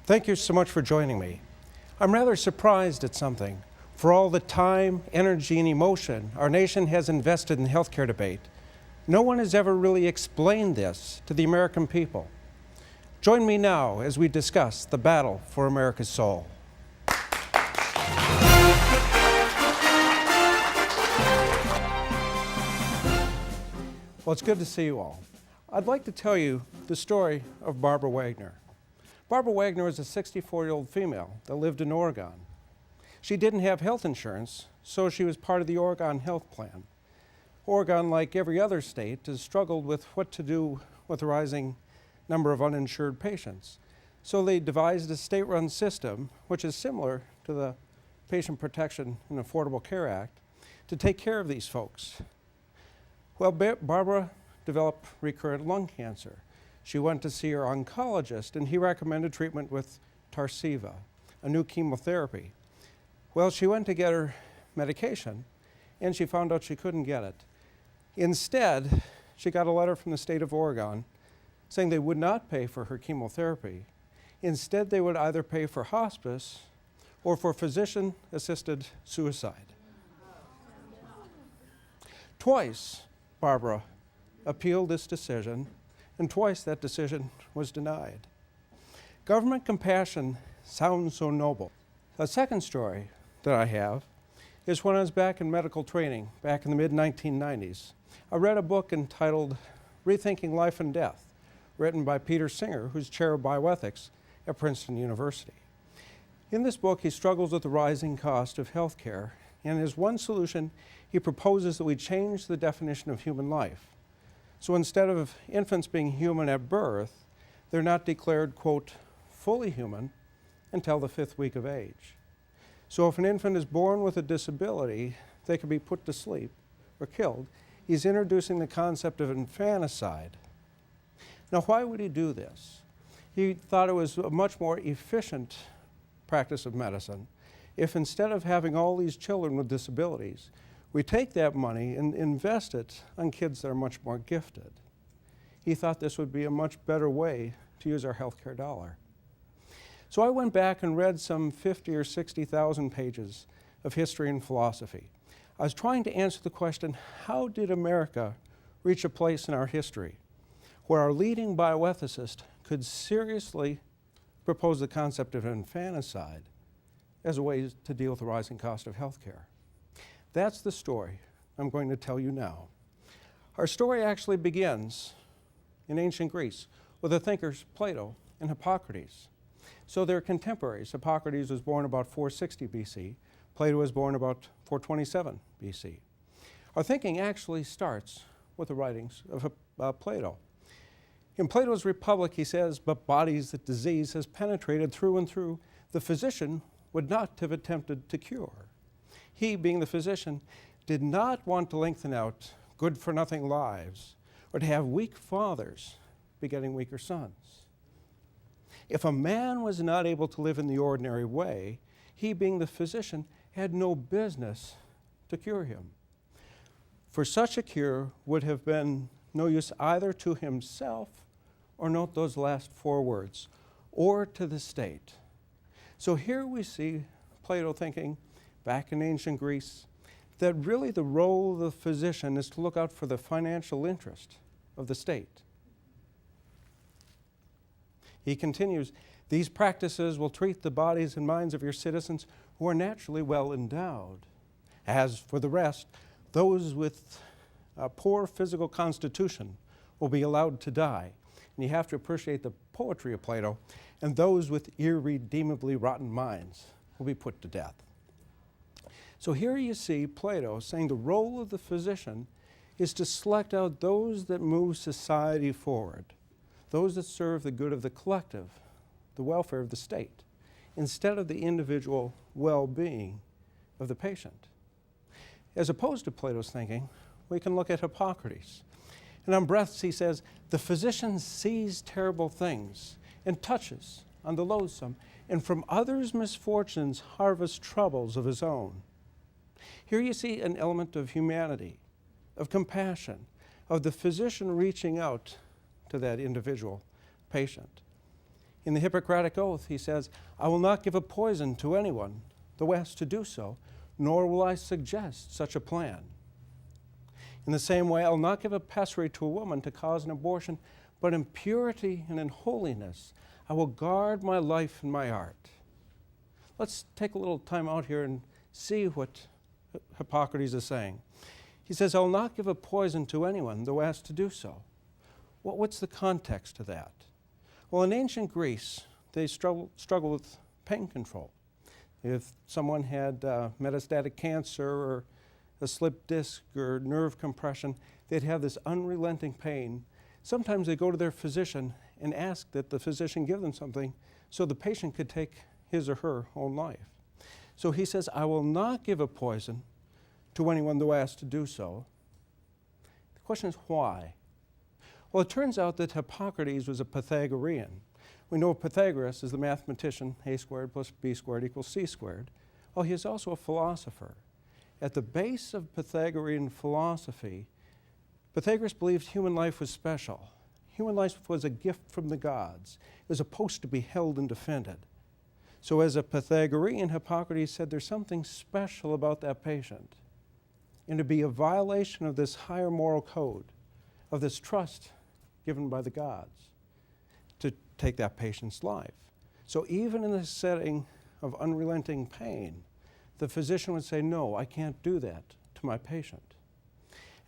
Thank you so much for joining me. I'm rather surprised at something. For all the time, energy, and emotion our nation has invested in the healthcare debate, no one has ever really explained this to the American people. Join me now as we discuss the battle for America's soul. Well, it's good to see you all. I'd like to tell you the story of Barbara Wagner. Barbara Wagner is a 64-year-old female that lived in Oregon. She didn't have health insurance, so she was part of the Oregon Health Plan. Oregon, like every other state, has struggled with what to do with the rising number of uninsured patients. So they devised a state-run system, which is similar to the Patient Protection and Affordable Care Act, to take care of these folks. Well, Barbara developed recurrent lung cancer. She went to see her oncologist, and he recommended treatment with Tarceva, a new chemotherapy. Well, she went to get her medication, and she found out she couldn't get it. Instead, she got a letter from the state of Oregon saying they would not pay for her chemotherapy. Instead, they would either pay for hospice or for physician-assisted suicide. Twice, Barbara appealed this decision, and twice that decision was denied. Government compassion sounds so noble. A second story that I have is when I was back in medical training, back in the mid-1990s. I read a book entitled Rethinking Life and Death, written by Peter Singer, who's chair of bioethics at Princeton University. In this book, he struggles with the rising cost of health care, and as one solution, he proposes that we change the definition of human life. So instead of infants being human at birth, they're not declared, quote, fully human until the 5th week of age. So if an infant is born with a disability, they can be put to sleep or killed. He's introducing the concept of infanticide. Now, why would he do this? He thought it was a much more efficient practice of medicine if instead of having all these children with disabilities, we take that money and invest it on kids that are much more gifted. He thought this would be a much better way to use our healthcare dollar. So I went back and read some 50 or 60,000 pages of history and philosophy. I was trying to answer the question, how did America reach a place in our history where our leading bioethicist could seriously propose the concept of infanticide as a way to deal with the rising cost of healthcare? That's the story I'm going to tell you now. Our story actually begins in ancient Greece with the thinkers Plato and Hippocrates. So they're contemporaries. Hippocrates was born about 460 BC. Plato was born about 427 BC. Our thinking actually starts with the writings of Plato. In Plato's Republic, he says, "But bodies that disease has penetrated through and through, the physician would not have attempted to cure." He, being the physician, did not want to lengthen out good-for-nothing lives or to have weak fathers begetting weaker sons. If a man was not able to live in the ordinary way, he, being the physician, had no business to cure him. For such a cure would have been no use either to himself, or note those last 4 words, or to the state. So here we see Plato thinking, back in ancient Greece, that really the role of the physician is to look out for the financial interest of the state. He continues, "These practices will treat the bodies and minds of your citizens who are naturally well endowed. As for the rest, those with a poor physical constitution will be allowed to die." And you have to appreciate the poetry of Plato. "And those with irredeemably rotten minds will be put to death." So here you see Plato saying the role of the physician is to select out those that move society forward, those that serve the good of the collective, the welfare of the state, instead of the individual well-being of the patient. As opposed to Plato's thinking, we can look at Hippocrates. And on breaths, he says, "The physician sees terrible things and touches on the loathsome, and from others' misfortunes harvests troubles of his own." Here you see an element of humanity, of compassion, of the physician reaching out to that individual patient. In the Hippocratic Oath, he says, I will not give a poison to anyone, though asked to do so, nor will I suggest such a plan. In the same way, I will not give a pessary to a woman to cause an abortion, but in purity and in holiness, I will guard my life and my art. Let's take a little time out here and see what Hippocrates is saying. He says, I will not give a poison to anyone, though asked to do so. What's the context to that? Well, in ancient Greece, they struggled with pain control. If someone had metastatic cancer or a slipped disc or nerve compression, they'd have this unrelenting pain. Sometimes they go to their physician and ask that the physician give them something so the patient could take his or her own life. So he says, I will not give a poison to anyone though asked to do so. The question is why? Well, it turns out that Hippocrates was a Pythagorean. We know Pythagoras is the mathematician, a squared plus b squared equals c squared. Well, he is also a philosopher. At the base of Pythagorean philosophy, Pythagoras believed human life was special. Human life was a gift from the gods. It was supposed to be held and defended. So as a Pythagorean, Hippocrates said there's something special about that patient. And to be a violation of this higher moral code, of this trust given by the gods, to take that patient's life. So even in the setting of unrelenting pain, the physician would say, no, I can't do that to my patient.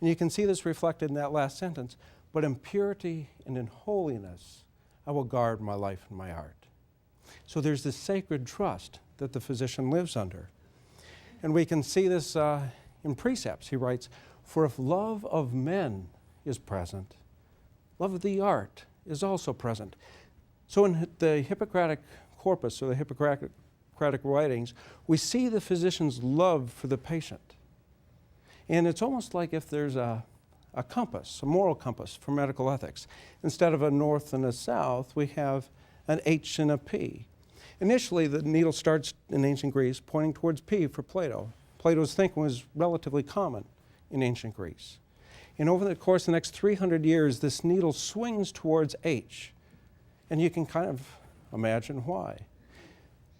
And you can see this reflected in that last sentence, but in purity and in holiness, I will guard my life and my art. So there's this sacred trust that the physician lives under. And we can see this in precepts. He writes, for if love of men is present, love of the art is also present. So in the Hippocratic corpus, or the Hippocratic writings, we see the physician's love for the patient. And it's almost like if there's a compass, a moral compass for medical ethics. Instead of a north and a south, we have an H and a P. Initially, the needle starts in ancient Greece pointing towards P for Plato. Plato's thinking was relatively common in ancient Greece. And over the course of the next 300 years, this needle swings towards H. And you can kind of imagine why.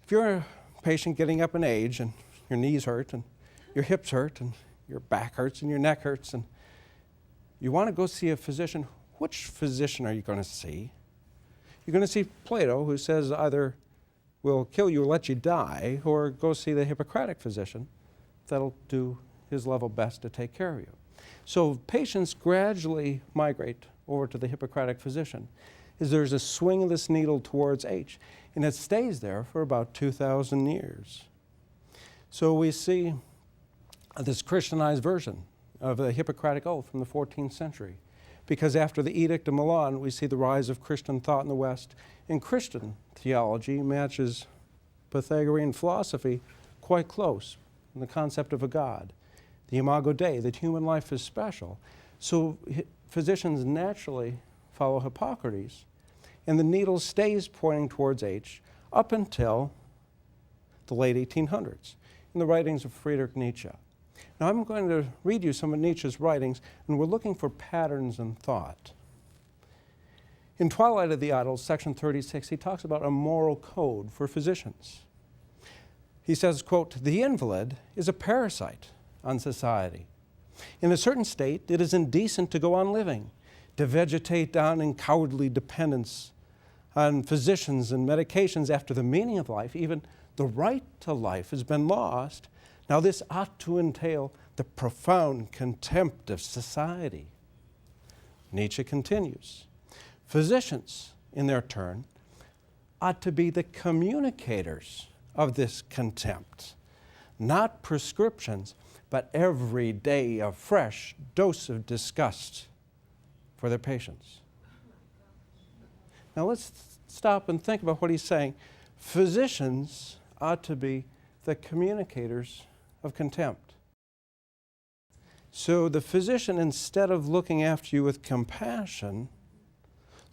If you're a patient getting up in age and your knees hurt and your hips hurt and your back hurts and your neck hurts and you want to go see a physician, which physician are you going to see? You're going to see Plato, who says either we'll kill you or let you die, or go see the Hippocratic physician that'll do his level best to take care of you. So patients gradually migrate over to the Hippocratic physician. There's a swing of this needle towards H, and it stays there for about 2,000 years. So we see this Christianized version of the Hippocratic Oath from the 14th century, because after the Edict of Milan, we see the rise of Christian thought in the West, and Christian theology matches Pythagorean philosophy quite close in the concept of a God, the imago Dei, that human life is special. So physicians naturally follow Hippocrates, and the needle stays pointing towards H up until the late 1800s in the writings of Friedrich Nietzsche. Now I'm going to read you some of Nietzsche's writings, and we're looking for patterns in thought. In Twilight of the Idols, section 36, he talks about a moral code for physicians. He says, quote, the invalid is a parasite on society. In a certain state, it is indecent to go on living, to vegetate on in cowardly dependence on physicians and medications after the meaning of life, even the right to life, has been lost. Now this ought to entail the profound contempt of society. Nietzsche continues, physicians, in their turn, ought to be the communicators of this contempt, not prescriptions, but every day a fresh dose of disgust for their patients. Now let's stop and think about what he's saying. Physicians ought to be the communicators of contempt. So the physician, instead of looking after you with compassion,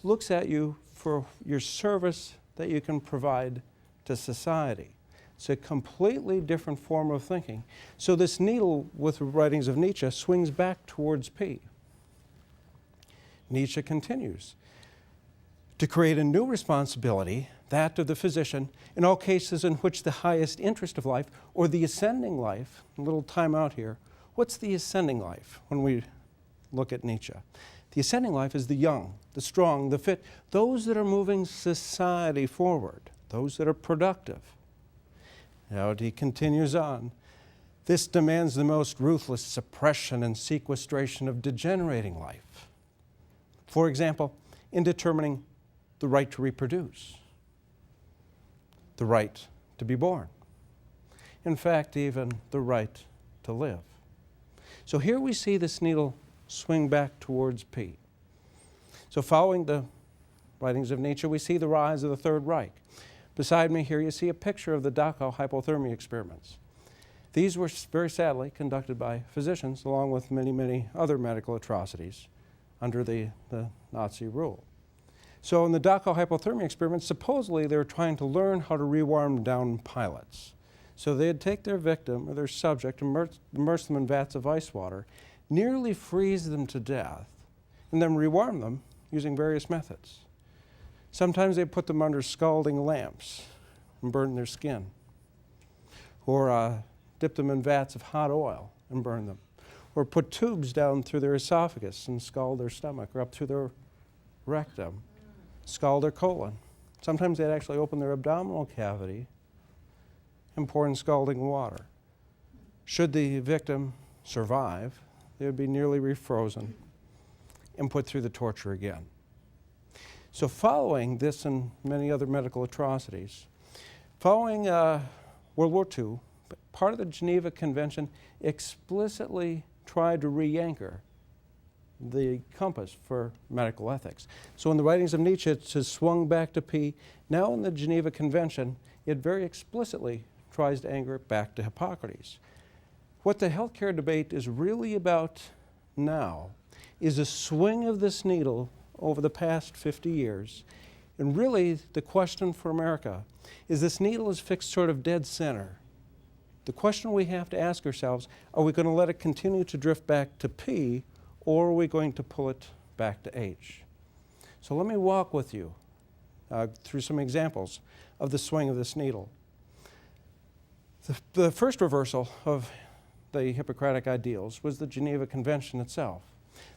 looks at you for your service that you can provide to society. It's a completely different form of thinking. So this needle, with the writings of Nietzsche, swings back towards P. Nietzsche continues, to create a new responsibility, that of the physician, in all cases in which the highest interest of life, or the ascending life, a little time out here, what's the ascending life when we look at Nietzsche? The ascending life is the young, the strong, the fit, those that are moving society forward, those that are productive. Now he continues on. This demands the most ruthless suppression and sequestration of degenerating life. For example, in determining the right to reproduce, the right to be born, in fact, even the right to live. So here we see this needle swing back towards P. So following the writings of Nietzsche, we see the rise of the Third Reich. Beside me here you see a picture of the Dachau hypothermia experiments. These were very sadly conducted by physicians along with many, many other medical atrocities under the Nazi rule. So in the Dachau hypothermia experiments, supposedly they were trying to learn how to rewarm down pilots. So they'd take their victim or their subject, immerse them in vats of ice water, nearly freeze them to death, and then rewarm them using various methods. Sometimes they put them under scalding lamps and burn their skin, or dip them in vats of hot oil and burn them, or put tubes down through their esophagus and scald their stomach, or up through their rectum, scald their colon. Sometimes they'd actually open their abdominal cavity and pour in scalding water. Should the victim survive, they would be nearly refrozen and put through the torture again. So following this and many other medical atrocities, following World War II, part of the Geneva Convention explicitly tried to re-anchor the compass for medical ethics. So in the writings of Nietzsche, it has swung back to P. Now in the Geneva Convention, it very explicitly tries to anchor it back to Hippocrates. What the healthcare debate is really about now is a swing of this needle over the past 50 years. And really, the question for America is this needle is fixed sort of dead center. The question we have to ask ourselves, are we going to let it continue to drift back to P, or are we going to pull it back to H? So let me walk with you through some examples of the swing of this needle. The first reversal of the Hippocratic ideals was the Geneva Convention itself.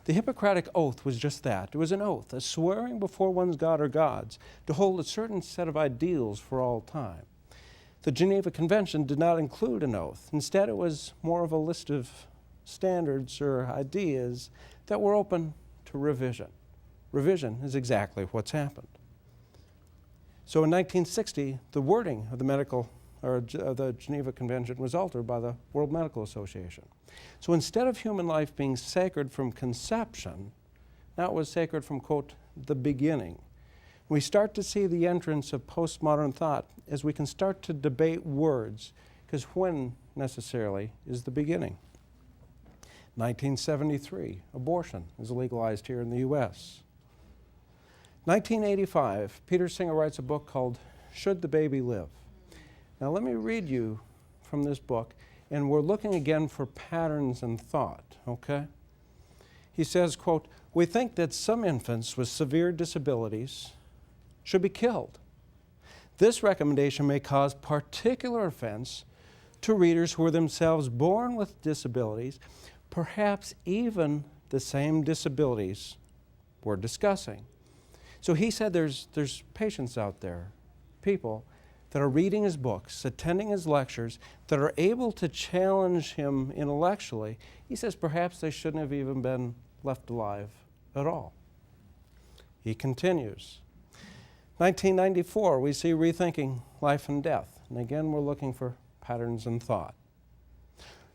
The Hippocratic oath was just that. It was an oath, a swearing before one's god or gods to hold a certain set of ideals for all time. The Geneva Convention did not include an oath. Instead, it was more of a list of standards or ideas that were open to revision. Revision is exactly what's happened. So in 1960, the wording of the Geneva Convention was altered by the World Medical Association. So instead of human life being sacred from conception, now it was sacred from, quote, the beginning. We start to see the entrance of postmodern thought as we can start to debate words, because when necessarily is the beginning? 1973, abortion is legalized here in the U.S. 1985, Peter Singer writes a book called Should the Baby Live? Now let me read you from this book, and we're looking again for patterns in thought, okay? He says, quote, "We think that some infants with severe disabilities should be killed. This recommendation may cause particular offense to readers who are themselves born with disabilities, perhaps even the same disabilities we're discussing." So he said there's patients out there, people that are reading his books, attending his lectures, that are able to challenge him intellectually. He says perhaps they shouldn't have even been left alive at all. He continues. 1994, we see Rethinking Life and Death. And again, we're looking for patterns in thought.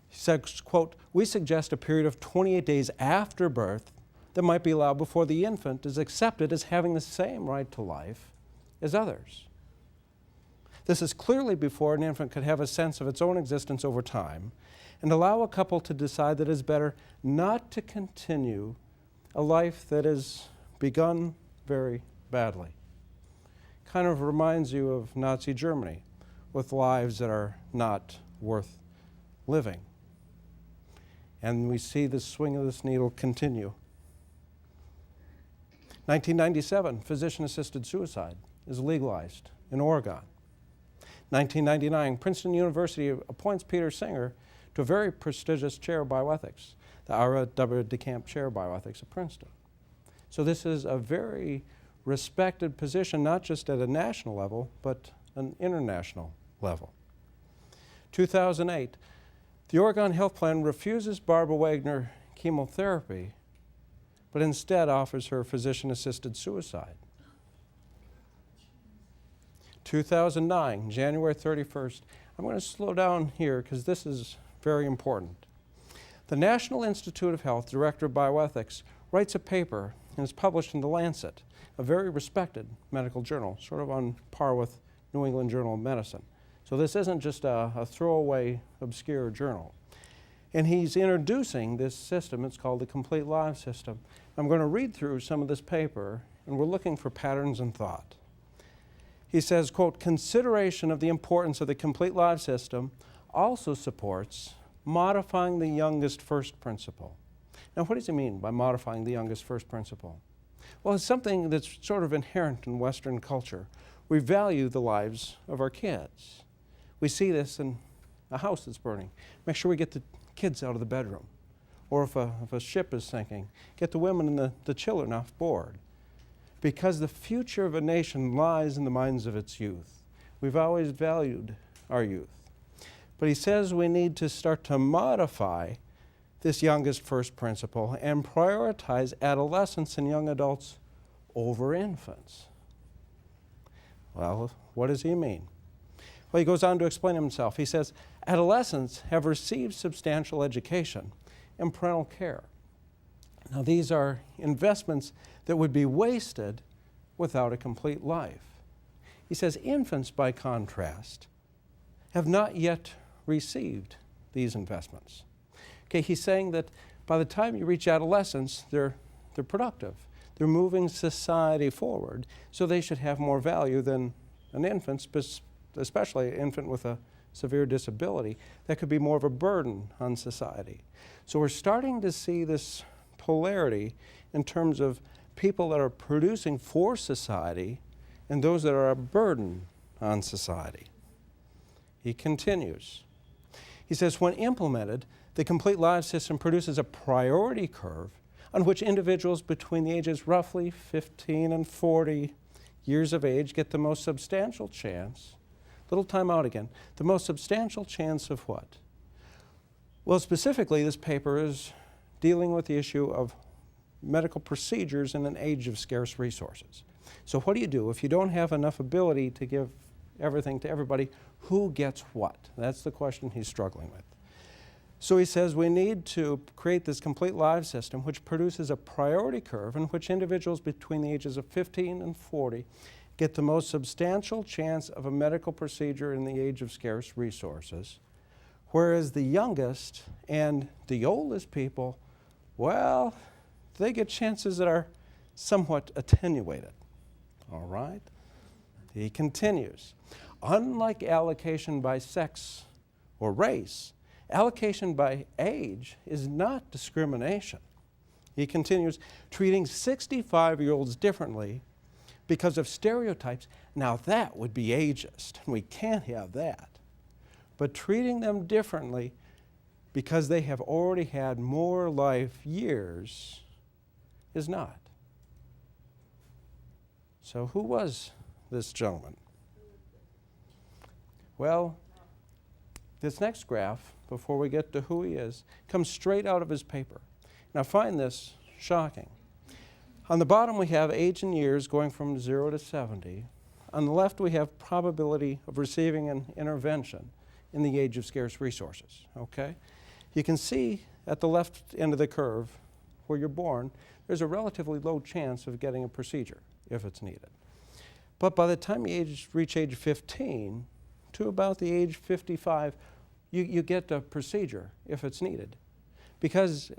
He says, quote, "We suggest a period of 28 days after birth that might be allowed before the infant is accepted as having the same right to life as others. This is clearly before an infant could have a sense of its own existence over time, and allow a couple to decide that it is better not to continue a life that has begun very badly." Kind of reminds you of Nazi Germany, with lives that are not worth living. And we see the swing of this needle continue. 1997, physician-assisted suicide is legalized in Oregon. 1999, Princeton University appoints Peter Singer to a very prestigious chair of bioethics, the Ira W. DeCamp Chair of Bioethics at Princeton. So this is a very respected position, not just at a national level, but an international level. 2008, the Oregon Health Plan refuses Barbara Wagner chemotherapy, but instead offers her physician-assisted suicide. 2009, January 31st. I'm going to slow down here because this is very important. The National Institute of Health Director of Bioethics writes a paper and it's published in The Lancet, a very respected medical journal, sort of on par with New England Journal of Medicine. So this isn't just a throwaway, obscure journal. And he's introducing this system. It's called the Complete Lives System. I'm going to read through some of this paper, and we're looking for patterns in thought. He says, quote, consideration of the importance of the Complete Lives System also supports modifying the youngest first principle. Now, what does he mean by modifying the youngest first principle? Well, it's something that's sort of inherent in Western culture. We value the lives of our kids. We see this in a house that's burning. Make sure we get the kids out of the bedroom. Or if a ship is sinking, get the women and the children off board. Because the future of a nation lies in the minds of its youth. We've always valued our youth. But he says we need to start to modify this youngest first principle and prioritize adolescents and young adults over infants. Well, what does he mean? Well, he goes on to explain himself. He says, adolescents have received substantial education and parental care. Now, these are investments that would be wasted without a complete life. He says infants, by contrast, have not yet received these investments. Okay, he's saying that by the time you reach adolescence, they're productive. They're moving society forward, so they should have more value than an infant, especially an infant with a severe disability. That could be more of a burden on society. So we're starting to see this polarity in terms of people that are producing for society and those that are a burden on society. He continues. He says, when implemented, the Complete Lives System produces a priority curve on which individuals between the ages roughly 15 and 40 years of age get the most substantial chance, little time out again, the most substantial chance of what? Well, specifically, this paper is dealing with the issue of medical procedures in an age of scarce resources. So what do you do if you don't have enough ability to give everything to everybody? Who gets what? That's the question he's struggling with. So he says we need to create this Complete Lives System which produces a priority curve in which individuals between the ages of 15 and 40 get the most substantial chance of a medical procedure in the age of scarce resources, whereas the youngest and the oldest people, well, they get chances that are somewhat attenuated. All right? He continues. Unlike allocation by sex or race, allocation by age is not discrimination. He continues, treating 65-year-olds differently because of stereotypes. Now that would be ageist, and we can't have that. But treating them differently because they have already had more life years is not. So who was this gentleman? Well, this next graph, before we get to who he is, comes straight out of his paper. Now, I find this shocking. On the bottom, we have age in years going from 0 to 70. On the left, we have probability of receiving an intervention in the age of scarce resources, okay? You can see at the left end of the curve, where you're born, there's a relatively low chance of getting a procedure if it's needed. But by the time you reach age 15 to about the age 55, you get a procedure if it's needed. Because,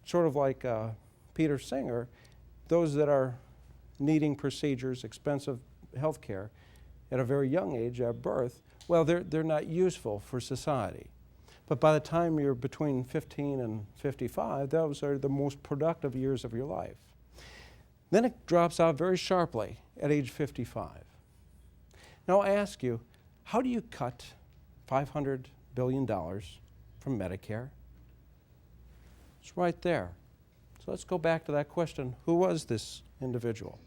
sort of like Peter Singer, those that are needing procedures, expensive health care at a very young age, at birth, well, they're not useful for society. But by the time you're between 15 and 55, those are the most productive years of your life. Then it drops out very sharply at age 55. Now I ask you, how do you cut $500 billion from Medicare? It's right there. So let's go back to that question. Who was this individual?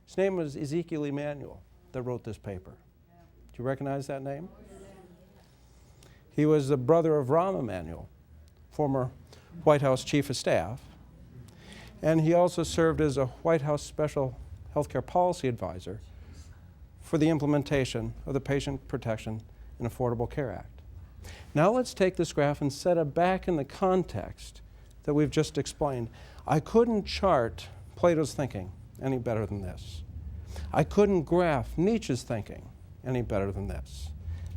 His name was Ezekiel Emanuel that wrote this paper. Do you recognize that name? He was the brother of Rahm Emanuel, former White House Chief of Staff. And he also served as a White House Special Healthcare Policy Advisor for the implementation of the Patient Protection and Affordable Care Act. Now let's take this graph and set it back in the context that we've just explained. I couldn't chart Plato's thinking any better than this. I couldn't graph Nietzsche's thinking any better than this.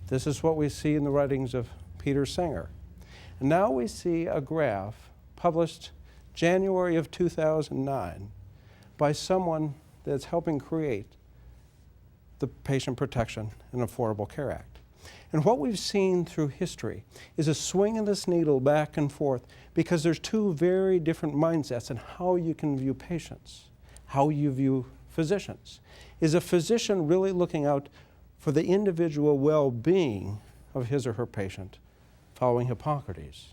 This is what we see in the writings of Peter Singer. And now we see a graph published January of 2009 by someone that's helping create the Patient Protection and Affordable Care Act. And what we've seen through history is a swing of this needle back and forth because there's two very different mindsets in how you can view patients, how you view physicians. Is a physician really looking out for the individual well-being of his or her patient, following Hippocrates?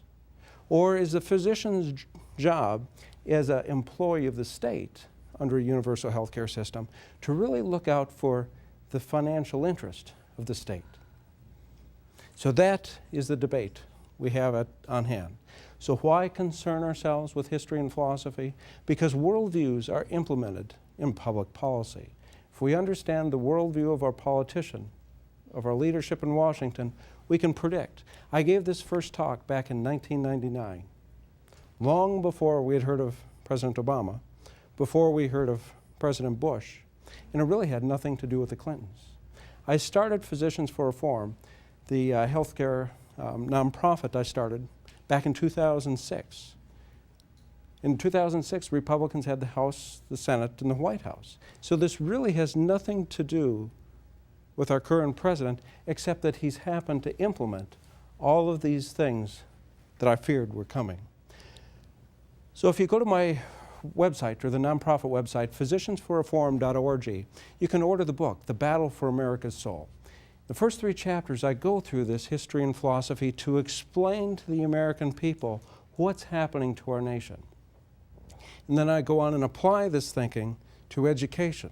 Or is the physician's job as an employee of the state under a universal health care system to really look out for the financial interest of the state? So that is the debate we have on hand. So why concern ourselves with history and philosophy? Because worldviews are implemented in public policy. If we understand the worldview of our politician, of our leadership in Washington, we can predict. I gave this first talk back in 1999, long before we had heard of President Obama, before we heard of President Bush, and it really had nothing to do with the Clintons. I started Physicians for Reform, the healthcare nonprofit I started back in 2006. In 2006, Republicans had the House, the Senate, and the White House. So this really has nothing to do with our current president, except that he's happened to implement all of these things that I feared were coming. So if you go to my website, or the nonprofit website, physiciansforreform.org, you can order the book, The Battle for America's Soul. The first 3 chapters, I go through this history and philosophy to explain to the American people what's happening to our nation. And then I go on and apply this thinking to education,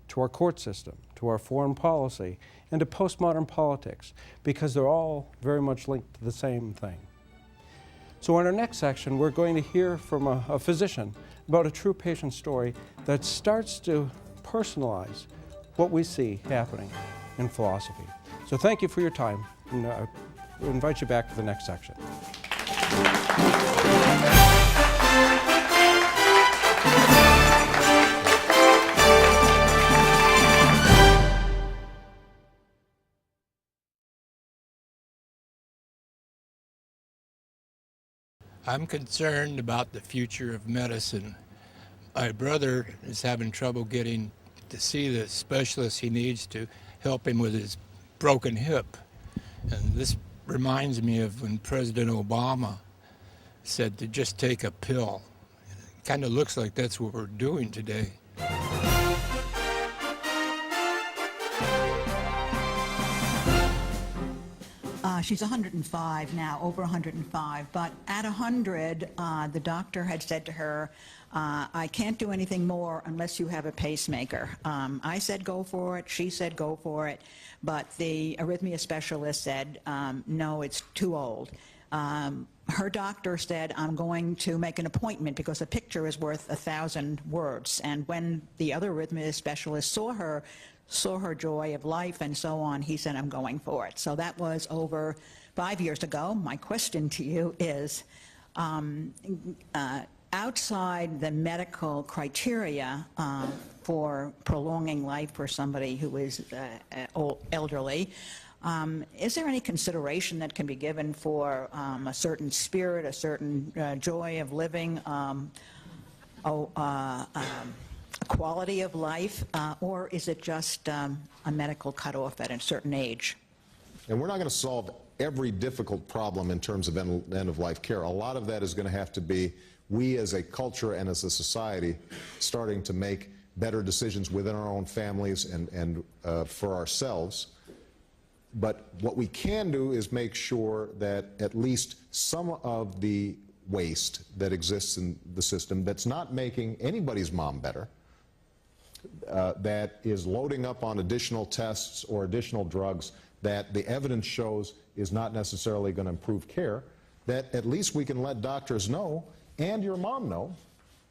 to our court system, to our foreign policy, and to postmodern politics, because they're all very much linked to the same thing. So in our next section, we're going to hear from a physician about a true patient story that starts to personalize what we see happening in philosophy. So thank you for your time, and I invite you back to the next section. I'm concerned about the future of medicine. My brother is having trouble getting to see the specialist he needs to help him with his broken hip. And this reminds me of when President Obama said to just take a pill. It kind of looks like that's what we're doing today. She's 105 now, over 105, but at 100, the doctor had said to her, I can't do anything more unless you have a pacemaker. I said go for it, she said go for it, but the arrhythmia specialist said, no, it's too old. Her doctor said, I'm going to make an appointment because a picture is worth 1,000 words. And when the other arrhythmia specialist saw her joy of life and so on, he said, I'm going for it. So that was over 5 years ago. My question to you is, outside the medical criteria for prolonging life for somebody who is elderly, is there any consideration that can be given for a certain spirit, a certain joy of living, quality of life, or is it just a medical cutoff at a certain age? And we're not going to solve every difficult problem in terms of end-of-life care. A lot of that is going to have to be we as a culture and as a society starting to make better decisions within our own families and for ourselves. But what we can do is make sure that at least some of the waste that exists in the system that's not making anybody's mom better, that is loading up on additional tests or additional drugs that the evidence shows is not necessarily going to improve care, that at least we can let doctors know and your mom know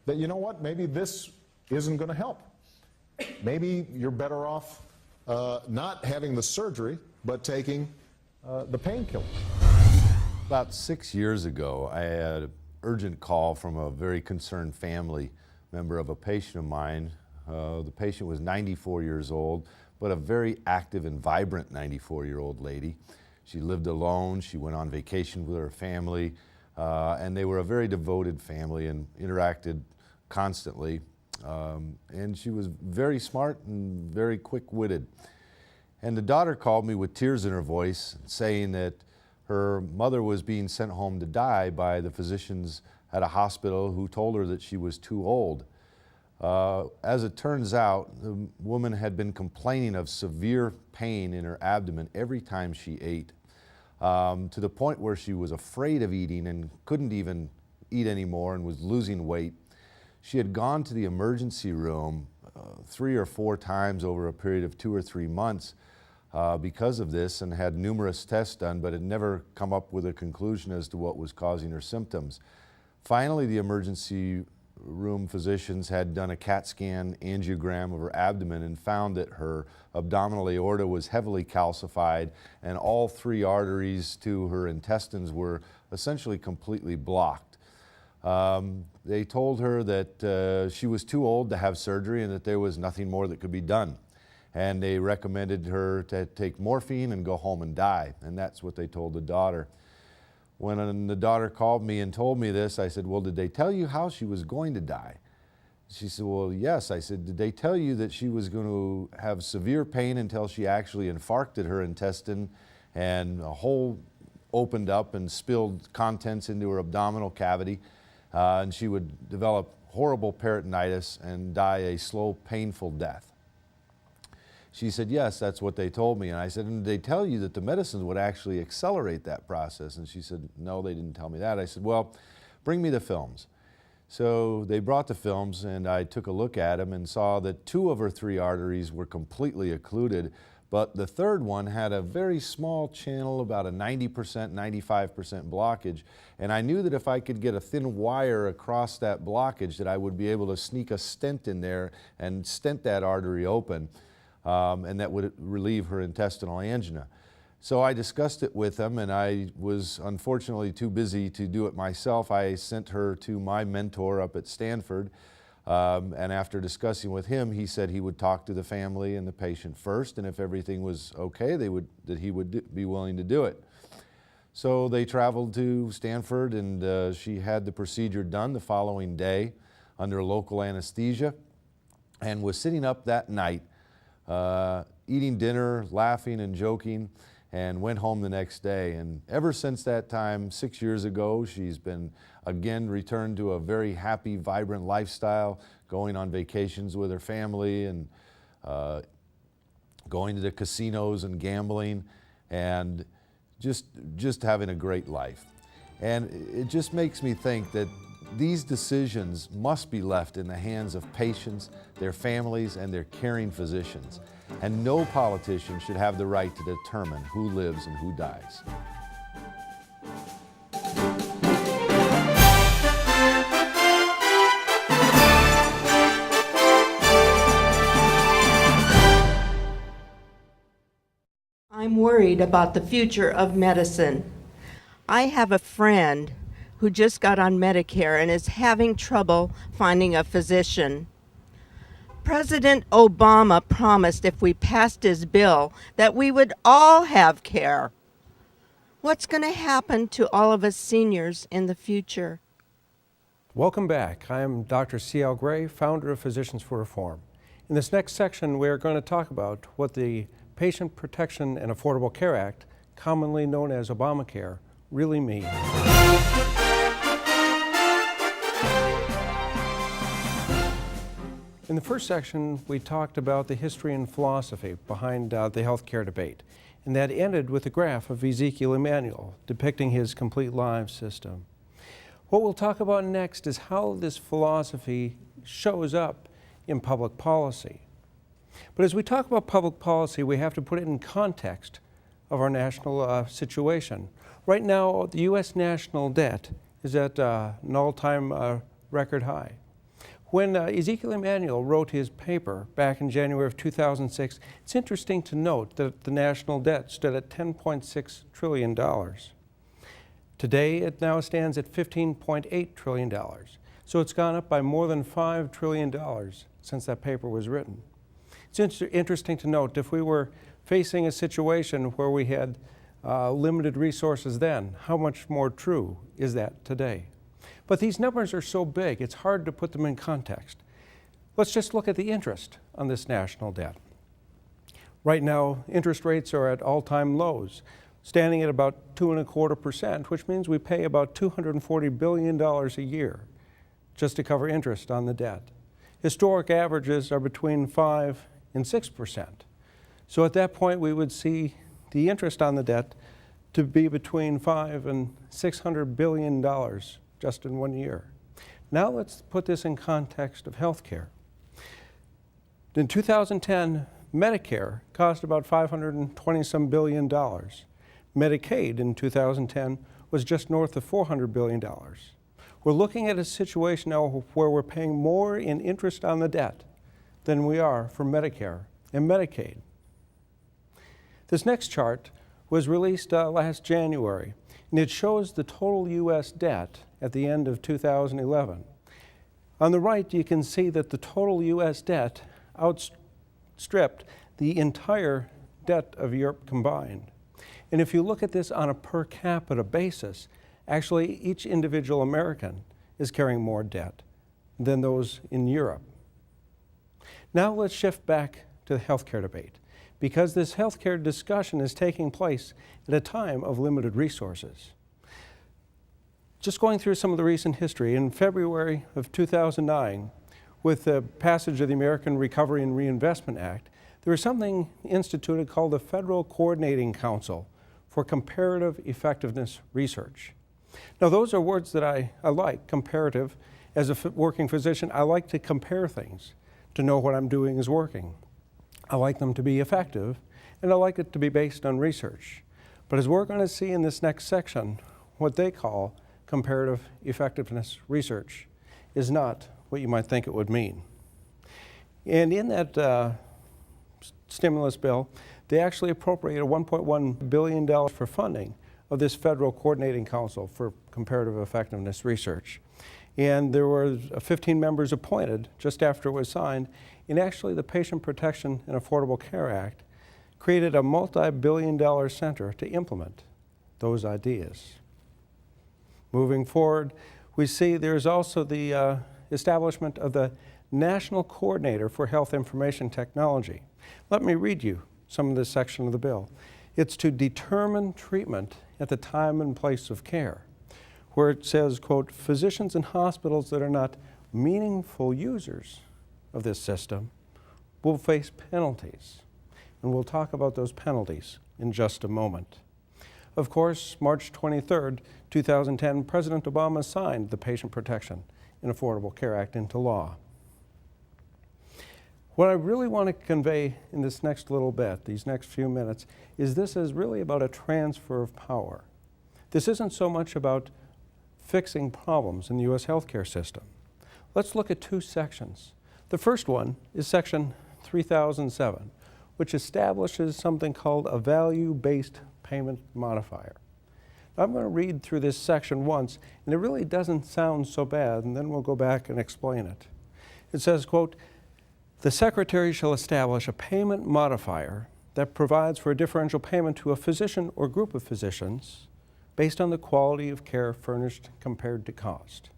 that, you know what, maybe this isn't going to help. Maybe you're better off not having the surgery, but taking the painkiller. About 6 years ago, I had an urgent call from a very concerned family member of a patient of mine. The patient was 94 years old, but a very active and vibrant 94-year-old lady. She lived alone, she went on vacation with her family, and they were a very devoted family and interacted constantly. And she was very smart and very quick-witted. And the daughter called me with tears in her voice, saying that her mother was being sent home to die by the physicians at a hospital who told her that she was too old. As it turns out, the woman had been complaining of severe pain in her abdomen every time she ate, to the point where she was afraid of eating and couldn't even eat anymore and was losing weight. She had gone to the emergency room 3 or 4 times over a period of 2 or 3 months because of this, and had numerous tests done, but had never come up with a conclusion as to what was causing her symptoms. Finally, the emergency room physicians had done a CAT scan angiogram of her abdomen and found that her abdominal aorta was heavily calcified and all 3 arteries to her intestines were essentially completely blocked. They told her that she was too old to have surgery and that there was nothing more that could be done. And they recommended her to take morphine and go home and die. And that's what they told the daughter. When the daughter called me and told me this, I said, well, did they tell you how she was going to die? She said, well, yes. I said, did they tell you that she was going to have severe pain until she actually infarcted her intestine and a hole opened up and spilled contents into her abdominal cavity, and she would develop horrible peritonitis and die a slow, painful death? She said, yes, that's what they told me. And I said, and did they tell you that the medicines would actually accelerate that process? And she said, no, they didn't tell me that. I said, well, bring me the films. So they brought the films, and I took a look at them and saw that 2 of her 3 arteries were completely occluded, but the third one had a very small channel, about a 90%, 95% blockage. And I knew that if I could get a thin wire across that blockage, that I would be able to sneak a stent in there and stent that artery open. And that would relieve her intestinal angina. So I discussed it with them, and I was unfortunately too busy to do it myself. I sent her to my mentor up at Stanford, and after discussing with him, he said he would talk to the family and the patient first, and if everything was okay, that he would be willing to do it. So they traveled to Stanford, and she had the procedure done the following day under local anesthesia, and was sitting up that night eating dinner, laughing and joking, and went home the next day. And ever since that time, 6 years ago, she's been again returned to a very happy, vibrant lifestyle, going on vacations with her family and going to the casinos and gambling, and just having a great life. And it just makes me think that these decisions must be left in the hands of patients, their families, and their caring physicians. And no politician should have the right to determine who lives and who dies. I'm worried about the future of medicine. I have a friend who just got on Medicare and is having trouble finding a physician. President Obama promised if we passed his bill that we would all have care. What's going to happen to all of us seniors in the future? Welcome back. I am Dr. C.L. Gray, founder of Physicians for Reform. In this next section, we are going to talk about what the Patient Protection and Affordable Care Act, commonly known as Obamacare, really means. In the first section, we talked about the history and philosophy behind the healthcare debate, and that ended with a graph of Ezekiel Emanuel depicting his complete life system. What we'll talk about next is how this philosophy shows up in public policy. But as we talk about public policy, we have to put it in context of our national situation. Right now, the U.S. national debt is at an all-time record high. When Ezekiel Emanuel wrote his paper back in January of 2006, it's interesting to note that the national debt stood at $10.6 trillion. Today, it now stands at $15.8 trillion. So it's gone up by more than $5 trillion since that paper was written. It's interesting to note, if we were facing a situation where we had limited resources then, how much more true is that today? But these numbers are so big, it's hard to put them in context. Let's just look at the interest on this national debt. Right now, interest rates are at all-time lows, standing at about 2.25%, which means we pay about $240 billion a year just to cover interest on the debt. Historic averages are between 5 and 6%. So at that point, we would see the interest on the debt to be between $500 and $600 billion just in 1 year. Now let's put this in context of healthcare. In 2010, Medicare cost about $520-some billion. Medicaid in 2010 was just north of $400 billion. We're looking at a situation now where we're paying more in interest on the debt than we are for Medicare and Medicaid. This next chart was released last January, and it shows the total U.S. debt at the end of 2011. On the right, you can see that the total U.S. debt outstripped the entire debt of Europe combined. And if you look at this on a per capita basis, actually each individual American is carrying more debt than those in Europe. Now let's shift back to the healthcare debate, because this healthcare discussion is taking place at a time of limited resources. Just going through some of the recent history, in February of 2009, with the passage of the American Recovery and Reinvestment Act, there was something instituted called the Federal Coordinating Council for Comparative Effectiveness Research. Now, those are words that I like, comparative. As a working physician, I like to compare things to know what I'm doing is working. I like them to be effective, and I like it to be based on research. But as we're going to see in this next section, what they call comparative effectiveness research is not what you might think it would mean. And in that stimulus bill, they actually appropriated $1.1 billion for funding of this Federal Coordinating Council for Comparative Effectiveness Research. And there were 15 members appointed just after it was signed. And actually, the Patient Protection and Affordable Care Act created a multi-billion-dollar center to implement those ideas. Moving forward, we see there's also the establishment of the National Coordinator for Health Information Technology. Let me read you some of this section of the bill. It's to determine treatment at the time and place of care, where it says, quote, physicians and hospitals that are not meaningful users of this system will face penalties. And we'll talk about those penalties in just a moment. Of course, March 23rd, 2010, President Obama signed the Patient Protection and Affordable Care Act into law. What I really want to convey in this next little bit, these next few minutes, is this is really about a transfer of power. This isn't so much about fixing problems in the U.S. healthcare system. Let's look at two sections. The first one is Section 3007, which establishes something called a value-based payment modifier. Now, I'm going to read through this section once, and it really doesn't sound so bad, and then we'll go back and explain it. It says, quote, the Secretary shall establish a payment modifier that provides for a differential payment to a physician or group of physicians based on the quality of care furnished compared to cost.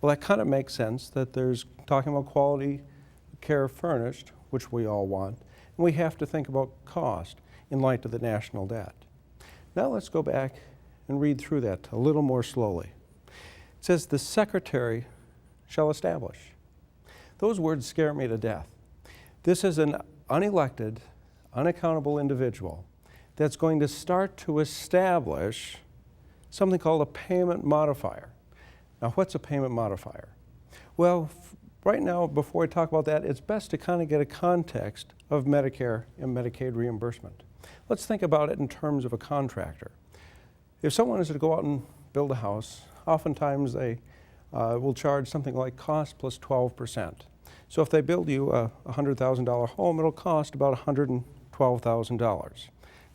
Well, that kind of makes sense that there's talking about quality care furnished, which we all want, and we have to think about cost in light of the national debt. Now let's go back and read through that a little more slowly. It says the Secretary shall establish. Those words scare me to death. This is an unelected, unaccountable individual that's going to start to establish something called a payment modifier. Now, what's a payment modifier? Well, right now, before I talk about that, it's best to kind of get a context of Medicare and Medicaid reimbursement. Let's think about it in terms of a contractor. If someone is to go out and build a house, oftentimes they will charge something like cost plus 12%. So if they build you a $100,000 home, it'll cost about $112,000.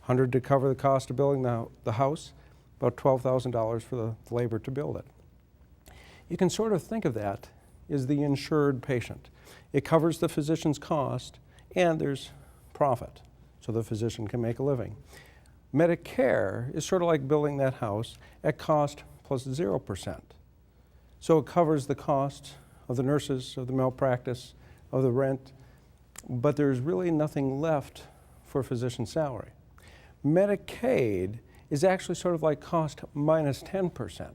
$100 to cover the cost of building the house, about $12,000 for the labor to build it. You can sort of think of that as the insured patient. It covers the physician's cost and there's profit, so the physician can make a living. Medicare is sort of like building that house at cost plus 0%. So it covers the cost of the nurses, of the malpractice, of the rent, but there's really nothing left for physician salary. Medicaid is actually sort of like cost minus 10%,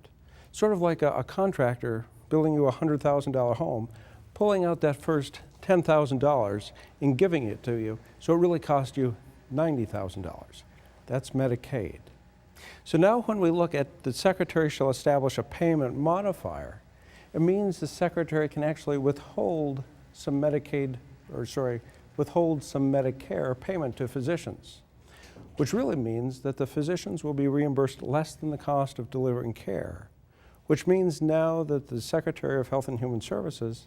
sort of like a contractor building you a $100,000 home, pulling out that first $10,000 and giving it to you, so it really cost you $90,000. That's Medicaid. So now when we look at the Secretary shall establish a payment modifier, it means the Secretary can actually withhold some withhold some Medicare payment to physicians, which really means that the physicians will be reimbursed less than the cost of delivering care, which means now that the Secretary of Health and Human Services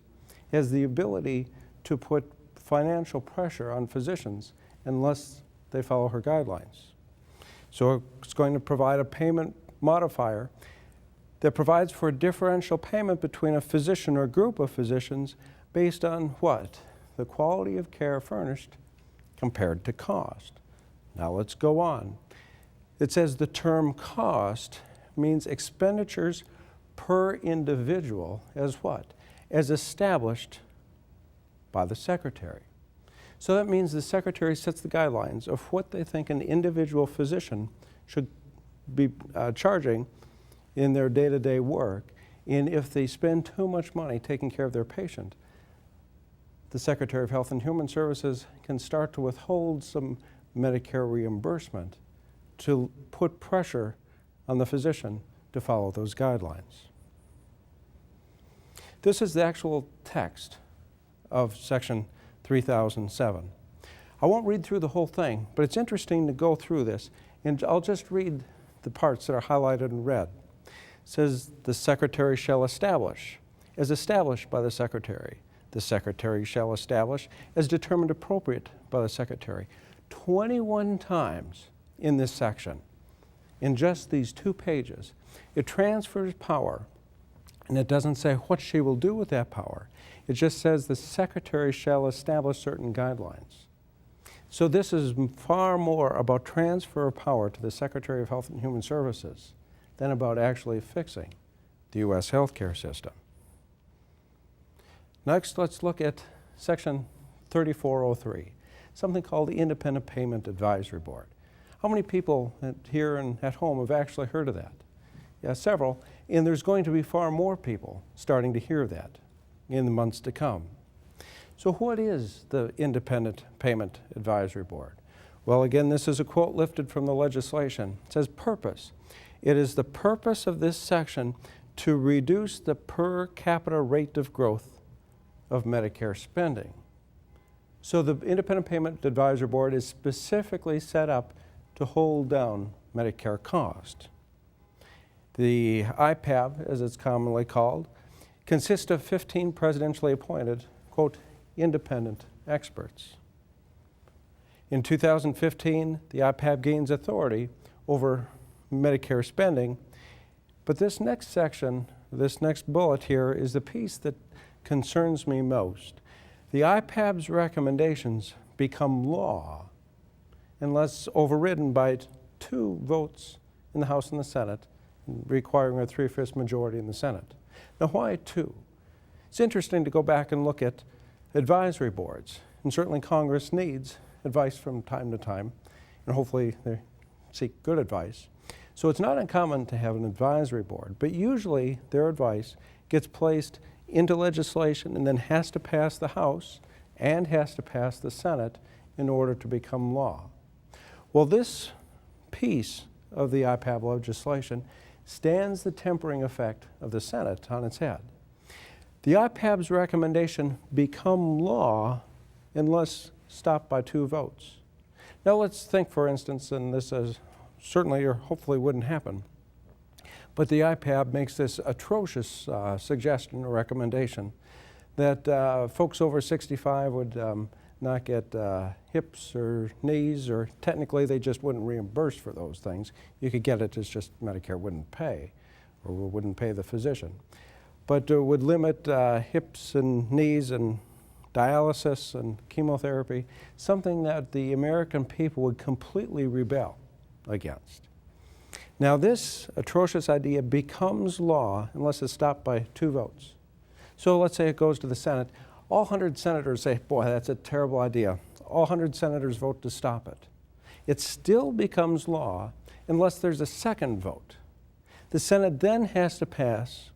has the ability to put financial pressure on physicians unless they follow her guidelines. So it's going to provide a payment modifier that provides for a differential payment between a physician or group of physicians based on what? The quality of care furnished compared to cost. Now let's go on. It says the term cost means expenditures per individual as what? As established by the Secretary. So that means the Secretary sets the guidelines of what they think an individual physician should be charging in their day-to-day work. And if they spend too much money taking care of their patient, the Secretary of Health and Human Services can start to withhold some Medicare reimbursement to put pressure on the physician to follow those guidelines. This is the actual text of Section 3007. I won't read through the whole thing, but it's interesting to go through this, and I'll just read the parts that are highlighted in red. It says, the Secretary shall establish, as established by the Secretary. The Secretary shall establish, as determined appropriate by the Secretary. 21 times in this section, in just these 2 pages, it transfers power, and it doesn't say what she will do with that power. It just says the Secretary shall establish certain guidelines. So this is far more about transfer of power to the Secretary of Health and Human Services than about actually fixing the U.S. healthcare system. Next, let's look at Section 3403, something called the Independent Payment Advisory Board. How many people here and at home have actually heard of that? Yeah, several, and there's going to be far more people starting to hear that in the months to come. So what is the Independent Payment Advisory Board? Well, again, this is a quote lifted from the legislation. It says, purpose. It is the purpose of this section to reduce the per capita rate of growth of Medicare spending. So the Independent Payment Advisory Board is specifically set up to hold down Medicare cost. The IPAB, as it's commonly called, consists of 15 presidentially appointed, quote, independent experts. In 2015, the IPAB gains authority over Medicare spending, but this next section, this next bullet here, is the piece that concerns me most. The IPAB's recommendations become law unless overridden by 2 votes in the House and the Senate, requiring a 3/5 majority in the Senate. Now, why 2? It's interesting to go back and look at advisory boards, and certainly Congress needs advice from time to time, and hopefully they seek good advice. So it's not uncommon to have an advisory board, but usually their advice gets placed into legislation and then has to pass the House and has to pass the Senate in order to become law. Well, this piece of the IPAB legislation stands the tempering effect of the Senate on its head. The IPAB's recommendation become law unless stopped by 2 votes. Now let's think, for instance, and this is certainly or hopefully wouldn't happen, but the IPAB makes this atrocious suggestion or recommendation that folks over 65 would not get hips or knees, or technically they just wouldn't reimburse for those things. You could get it, it's just Medicare wouldn't pay or wouldn't pay the physician. But would limit hips and knees and dialysis and chemotherapy, something that the American people would completely rebel against. Now this atrocious idea becomes law unless it's stopped by 2 votes. So let's say it goes to the Senate. All 100 senators say, boy, that's a terrible idea. All 100 senators vote to stop it. It still becomes law unless there's a second vote. The Senate then has to pass,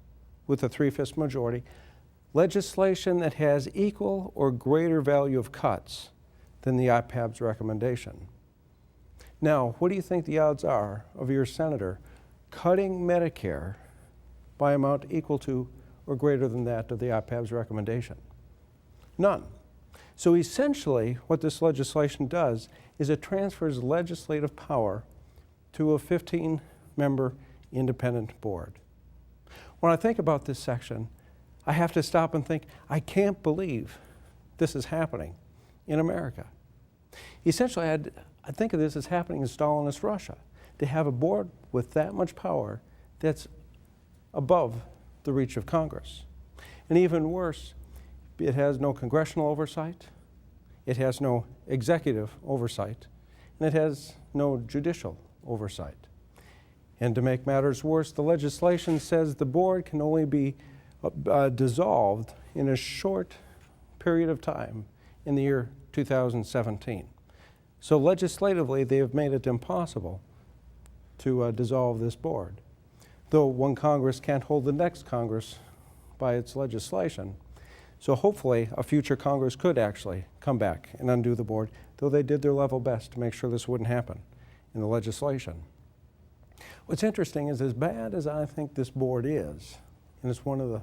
with a 3/5 majority, legislation that has equal or greater value of cuts than the IPAB's recommendation. Now, what do you think the odds are of your senator cutting Medicare by amount equal to or greater than that of the IPAB's recommendation? None. So essentially, what this legislation does is it transfers legislative power to a 15-member independent board. When I think about this section, I have to stop and think, I can't believe this is happening in America. Essentially, I think of this as happening in Stalinist Russia, to have a board with that much power that's above the reach of Congress. And even worse, it has no congressional oversight, it has no executive oversight, and it has no judicial oversight. And to make matters worse, the legislation says the board can only be dissolved in a short period of time in the year 2017. So legislatively, they have made it impossible to dissolve this board. Though one Congress can't hold the next Congress by its legislation. So hopefully a future Congress could actually come back and undo the board, though they did their level best to make sure this wouldn't happen in the legislation. What's interesting is, as bad as I think this board is, and it's one of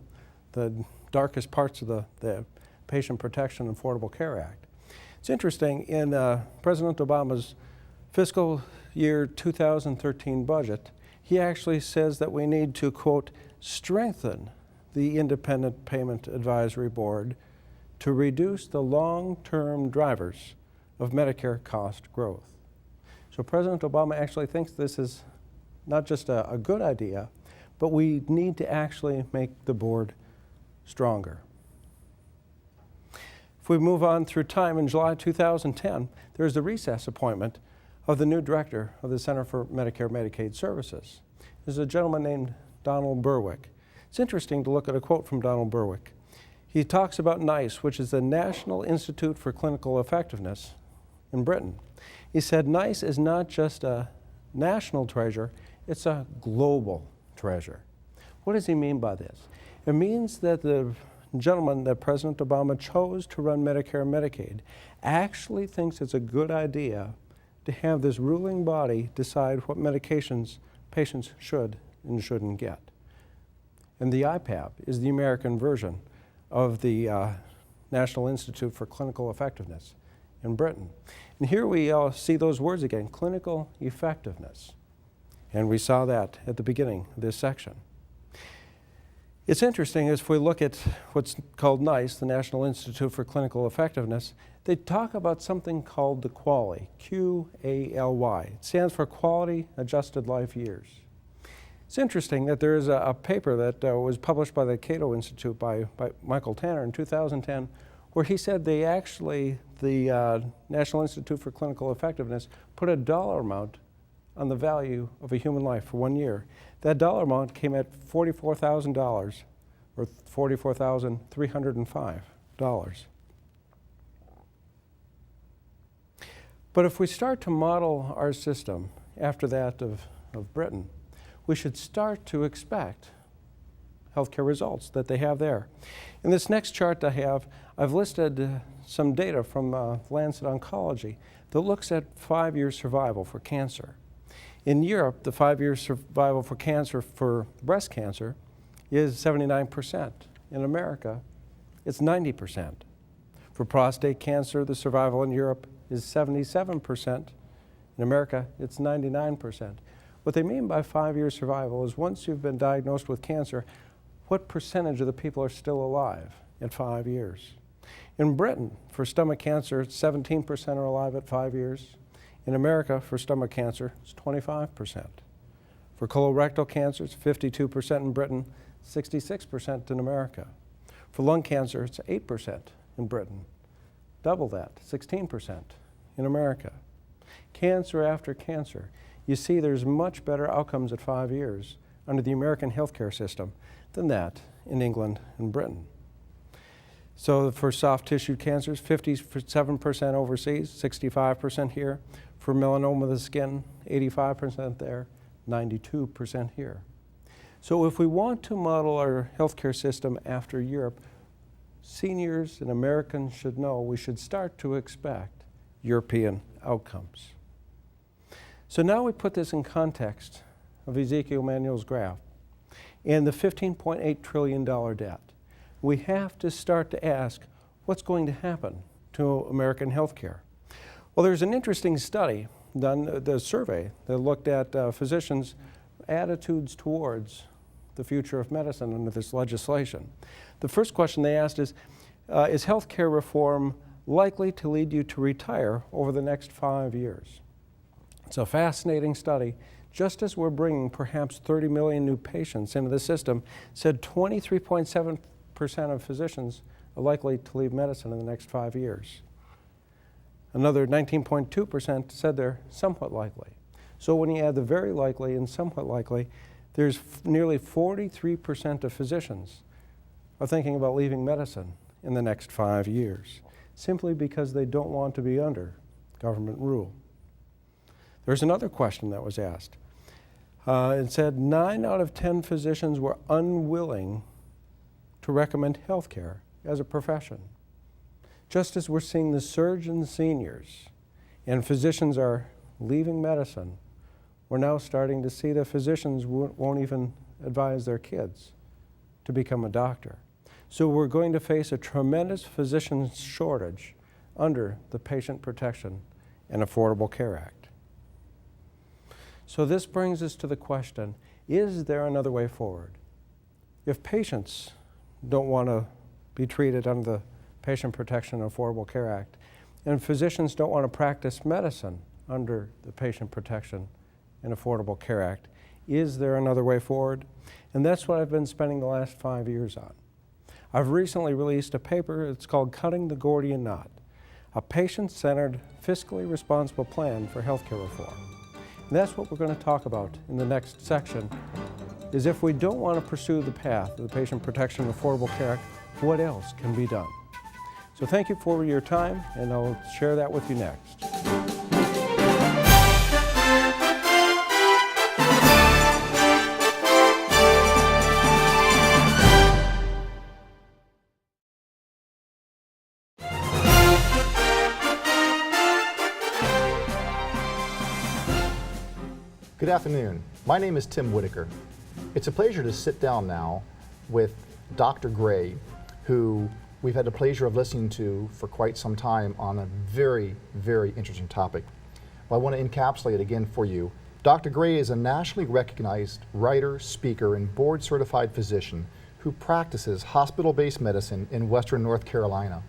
the darkest parts of the Patient Protection and Affordable Care Act, it's interesting, in President Obama's fiscal year 2013 budget, he actually says that we need to, quote, strengthen the Independent Payment Advisory Board to reduce the long-term drivers of Medicare cost growth. So President Obama actually thinks this is not just a good idea, but we need to actually make the board stronger. If we move on through time, in July 2010, there's the recess appointment of the new director of the Center for Medicare and Medicaid Services. There's a gentleman named Donald Berwick. It's interesting to look at a quote from Donald Berwick. He talks about NICE, which is the National Institute for Clinical Effectiveness in Britain. He said, NICE is not just a national treasure, it's a global treasure. What does he mean by this? It means that the gentleman that President Obama chose to run Medicare and Medicaid actually thinks it's a good idea to have this ruling body decide what medications patients should and shouldn't get. And the IPAB is the American version of the National Institute for Clinical Effectiveness in Britain. And here we see those words again, clinical effectiveness. And we saw that at the beginning of this section. It's interesting, if we look at what's called NICE, the National Institute for Clinical Effectiveness, they talk about something called the QALY, Q-A-L-Y. It stands for Quality Adjusted Life Years. It's interesting that there is a paper that was published by the Cato Institute by Michael Tanner in 2010, where he said the National Institute for Clinical Effectiveness put a dollar amount on the value of a human life for 1 year. That dollar amount came at $44,000, or $44,305. But if we start to model our system after that of Britain, we should start to expect healthcare results that they have there. In this next chart I've listed some data from Lancet Oncology that looks at 5-year survival for cancer. In Europe, the 5-year survival for cancer, for breast cancer, is 79%. In America, it's 90%. For prostate cancer, the survival in Europe is 77%. In America, it's 99%. What they mean by 5-year survival is once you've been diagnosed with cancer, what percentage of the people are still alive at 5 years? In Britain, for stomach cancer, 17% are alive at 5 years. In America, for stomach cancer, it's 25%. For colorectal cancer, it's 52% in Britain, 66% in America. For lung cancer, it's 8% in Britain. Double that, 16% in America. Cancer after cancer. You see there's much better outcomes at 5 years under the American healthcare system than that in England and Britain. So for soft tissue cancers, 57% overseas, 65% here. For melanoma of the skin, 85% there, 92% here. So if we want to model our healthcare system after Europe, seniors and Americans should know we should start to expect European outcomes. So now we put this in context of Ezekiel Manuel's graph and the $15.8 trillion debt. We have to start to ask, what's going to happen to American healthcare? Well, there's an interesting study done, the survey, that looked at physicians' attitudes towards the future of medicine under this legislation. The first question they asked is healthcare reform likely to lead you to retire over the next 5 years? It's a fascinating study. Just as we're bringing perhaps 30 million new patients into the system, said 23.7% of physicians are likely to leave medicine in the next 5 years. Another 19.2% said they're somewhat likely. So when you add the very likely and somewhat likely, there's nearly 43% of physicians are thinking about leaving medicine in the next 5 years, simply because they don't want to be under government rule. There's another question that was asked. It said 9 out of 10 physicians were unwilling to recommend healthcare as a profession. Just as we're seeing the surge in seniors and physicians are leaving medicine, we're now starting to see that physicians won't even advise their kids to become a doctor. So we're going to face a tremendous physician shortage under the Patient Protection and Affordable Care Act. So this brings us to the question, is there another way forward? If patients don't want to be treated under the Patient Protection and Affordable Care Act, and physicians don't want to practice medicine under the Patient Protection and Affordable Care Act, is there another way forward? And that's what I've been spending the last 5 years on. I've recently released a paper, it's called Cutting the Gordian Knot, a patient-centered, fiscally responsible plan for healthcare reform. And that's what we're going to talk about in the next section, is if we don't want to pursue the path of the Patient Protection and Affordable Care Act, what else can be done? So thank you for your time, and I'll share that with you next. Good afternoon. My name is Tim Whitaker. It's a pleasure to sit down now with Dr. Gray, who we've had the pleasure of listening to for quite some time on a very, very interesting topic. Well, I want to encapsulate it again for you. Dr. Gray is a nationally recognized writer, speaker, and board-certified physician who practices hospital-based medicine in Western North Carolina.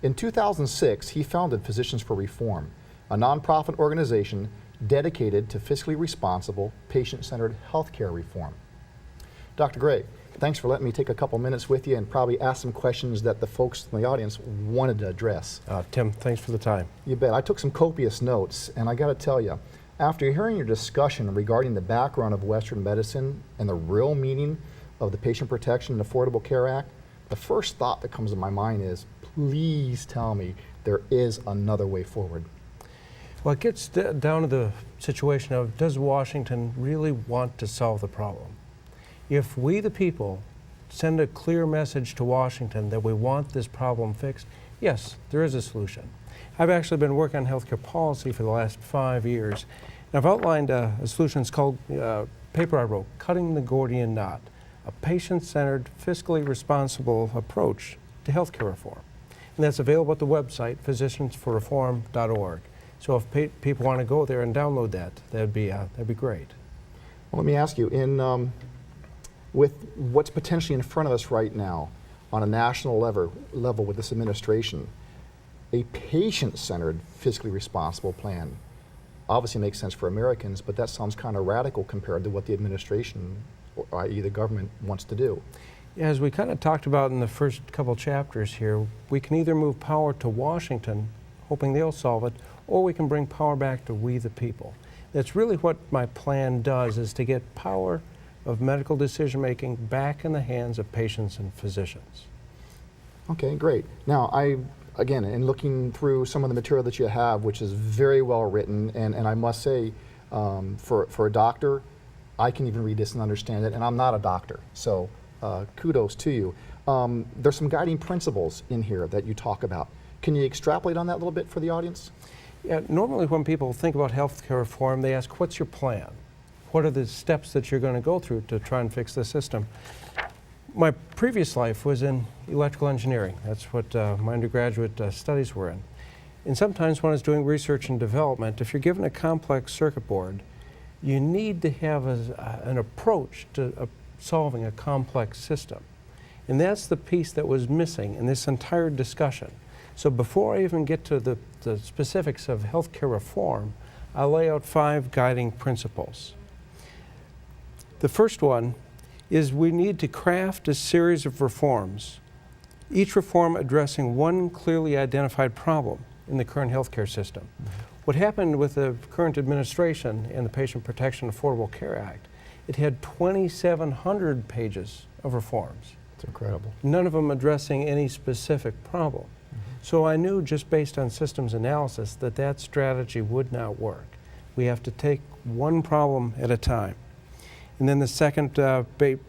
In 2006, he founded Physicians for Reform, a nonprofit organization dedicated to fiscally responsible, patient-centered healthcare reform. Dr. Gray, thanks for letting me take a couple minutes with you and probably ask some questions that the folks in the audience wanted to address. Tim, thanks for the time. You bet. I took some copious notes, and I got to tell you, after hearing your discussion regarding the background of Western medicine and the real meaning of the Patient Protection and Affordable Care Act, the first thought that comes to my mind is, please tell me there is another way forward. Well, it gets down to the situation of, does Washington really want to solve the problem? If we, the people, send a clear message to Washington that we want this problem fixed, yes, there is a solution. I've actually been working on healthcare policy for the last 5 years. And I've outlined a solution. It's called, paper I wrote, Cutting the Gordian Knot, a patient-centered, fiscally responsible approach to healthcare reform. And that's available at the website, physiciansforreform.org. So if people want to go there and download that, that'd be great. Well, let me ask you, with what's potentially in front of us right now on a national level with this administration, a patient-centered, fiscally responsible plan obviously makes sense for Americans, but that sounds kind of radical compared to what the administration, or i.e. the government, wants to do. Yeah, as we kind of talked about in the first couple chapters here, we can either move power to Washington, hoping they'll solve it, or we can bring power back to we the people. That's really what my plan does, is to get power of medical decision-making back in the hands of patients and physicians. Okay, great. Now, again, in looking through some of the material that you have, which is very well written, and I must say, for a doctor, I can even read this and understand it, and I'm not a doctor, so kudos to you. There's some guiding principles in here that you talk about. Can you extrapolate on that a little bit for the audience? Yeah, normally when people think about healthcare reform, they ask, what's your plan? What are the steps that you're going to go through to try and fix the system? My previous life was in electrical engineering. That's what my undergraduate studies were in. And sometimes when I was doing research and development, if you're given a complex circuit board, you need to have an approach to solving a complex system. And that's the piece that was missing in this entire discussion. So before I even get to the specifics of healthcare reform, I lay out 5 guiding principles. The first one is we need to craft a series of reforms, each reform addressing one clearly identified problem in the current healthcare system. Mm-hmm. What happened with the current administration and the Patient Protection Affordable Care Act, it had 2,700 pages of reforms. It's incredible. None of them addressing any specific problem. Mm-hmm. So I knew just based on systems analysis that that strategy would not work. We have to take one problem at a time. And then the second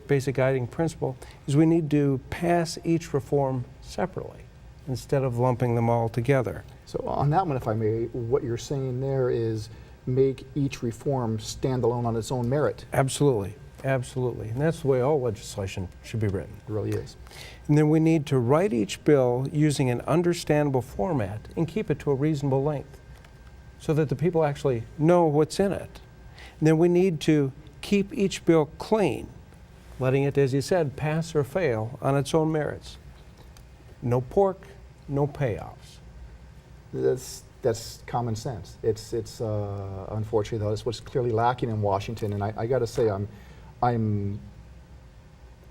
basic guiding principle is we need to pass each reform separately instead of lumping them all together. So on that one, if I may, what you're saying there is make each reform stand alone on its own merit. Absolutely, absolutely. And that's the way all legislation should be written. It really is. And then we need to write each bill using an understandable format and keep it to a reasonable length so that the people actually know what's in it. And then we need to keep each bill clean, letting it, as you said, pass or fail on its own merits. No pork, no payoffs. That's common sense. It's unfortunately though, it's what's clearly lacking in Washington. And I got to say, I'm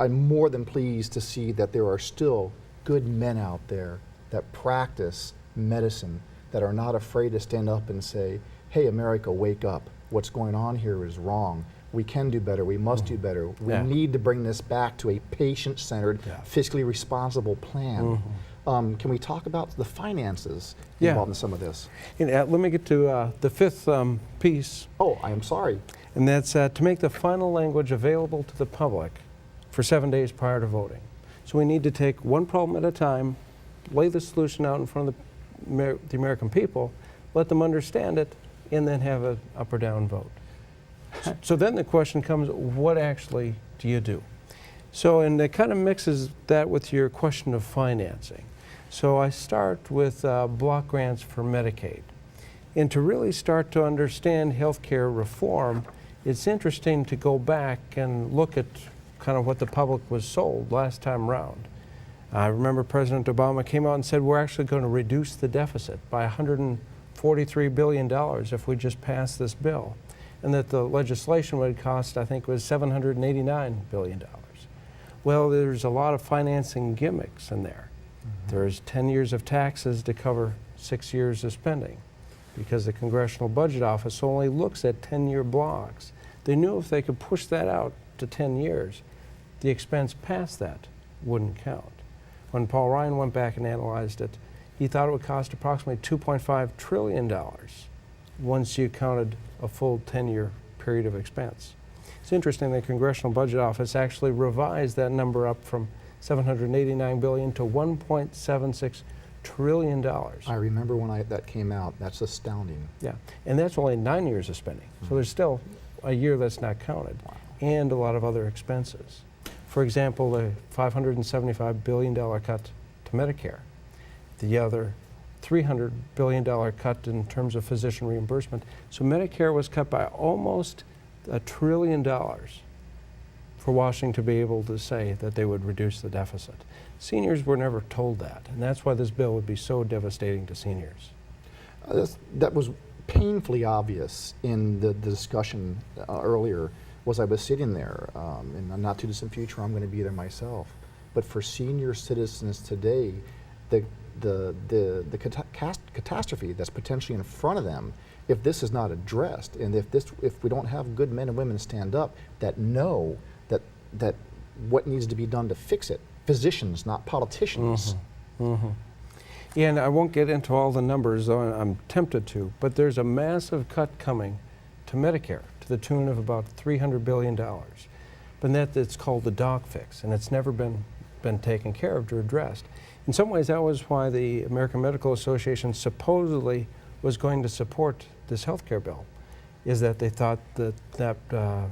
more than pleased to see that there are still good men out there that practice medicine, that are not afraid to stand up and say, "Hey, America, wake up! What's going on here is wrong. We can do better. We must do better. We need to bring this back to a patient-centered, fiscally responsible plan." Can we talk about the finances involved in some of this? And, let me get to the 5th piece. Oh, I am sorry. And that's to make the final language available to the public for 7 days prior to voting. So we need to take one problem at a time, lay the solution out in front of the American people, let them understand it, and then have an up or down vote. So then the question comes, what actually do you do? So, and it kind of mixes that with your question of financing. So I start with block grants for Medicaid. And to really start to understand healthcare reform, it's interesting to go back and look at kind of what the public was sold last time around. I remember President Obama came out and said, we're actually going to reduce the deficit by $143 billion if we just pass this bill. And that the legislation would cost, I think, was $789 billion. Well, there's a lot of financing gimmicks in there. There's 10 years of taxes to cover 6 years of spending because the Congressional Budget Office only looks at 10-year blocks. They knew if they could push that out to 10 years, the expense past that wouldn't count. When Paul Ryan went back and analyzed it, he thought it would cost approximately $2.5 trillion once you counted a full 10-year period of expense. It's interesting, the Congressional Budget Office actually revised that number up from $789 billion to $1.76 trillion. I remember when that came out. That's astounding. Yeah, and that's only 9 years of spending. So there's still a year that's not counted, and a lot of other expenses. For example, the $575 billion cut to Medicare, the other $300 billion cut in terms of physician reimbursement. So Medicare was cut by almost $1 trillion for Washington to be able to say that they would reduce the deficit. Seniors were never told that, and that's why this bill would be so devastating to seniors. That was painfully obvious in the discussion earlier. Was I was sitting there, in the not too distant future, I'm going to be there myself. But for senior citizens today, the catastrophe that's potentially in front of them, if this is not addressed, and if we don't have good men and women stand up that know that what needs to be done to fix it, physicians, not politicians. Yeah, and I won't get into all the numbers, though I'm tempted to, but there's a massive cut coming to Medicare to the tune of about $300 billion. But it's called the doc fix, and it's never been taken care of or addressed. In some ways, that was why the American Medical Association supposedly was going to support this health care bill, is that they thought that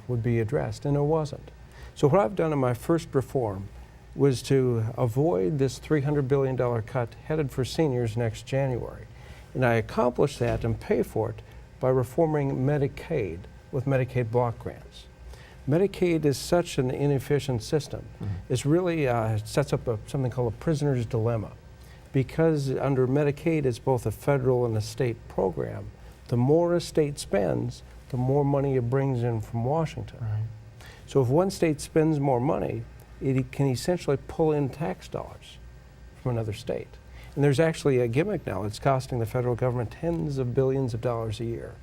would be addressed, and it wasn't. So what I've done in my first reform was to avoid this $300 billion cut headed for seniors next January. And I accomplished that and pay for it by reforming Medicaid with Medicaid block grants. Medicaid is such an inefficient system. It's really sets up something called a prisoner's dilemma. Because under Medicaid, it's both a federal and a state program, the more a state spends, the more money it brings in from Washington. So if one state spends more money, it can essentially pull in tax dollars from another state. And there's actually a gimmick now. It's costing the federal government tens of billions of dollars a year,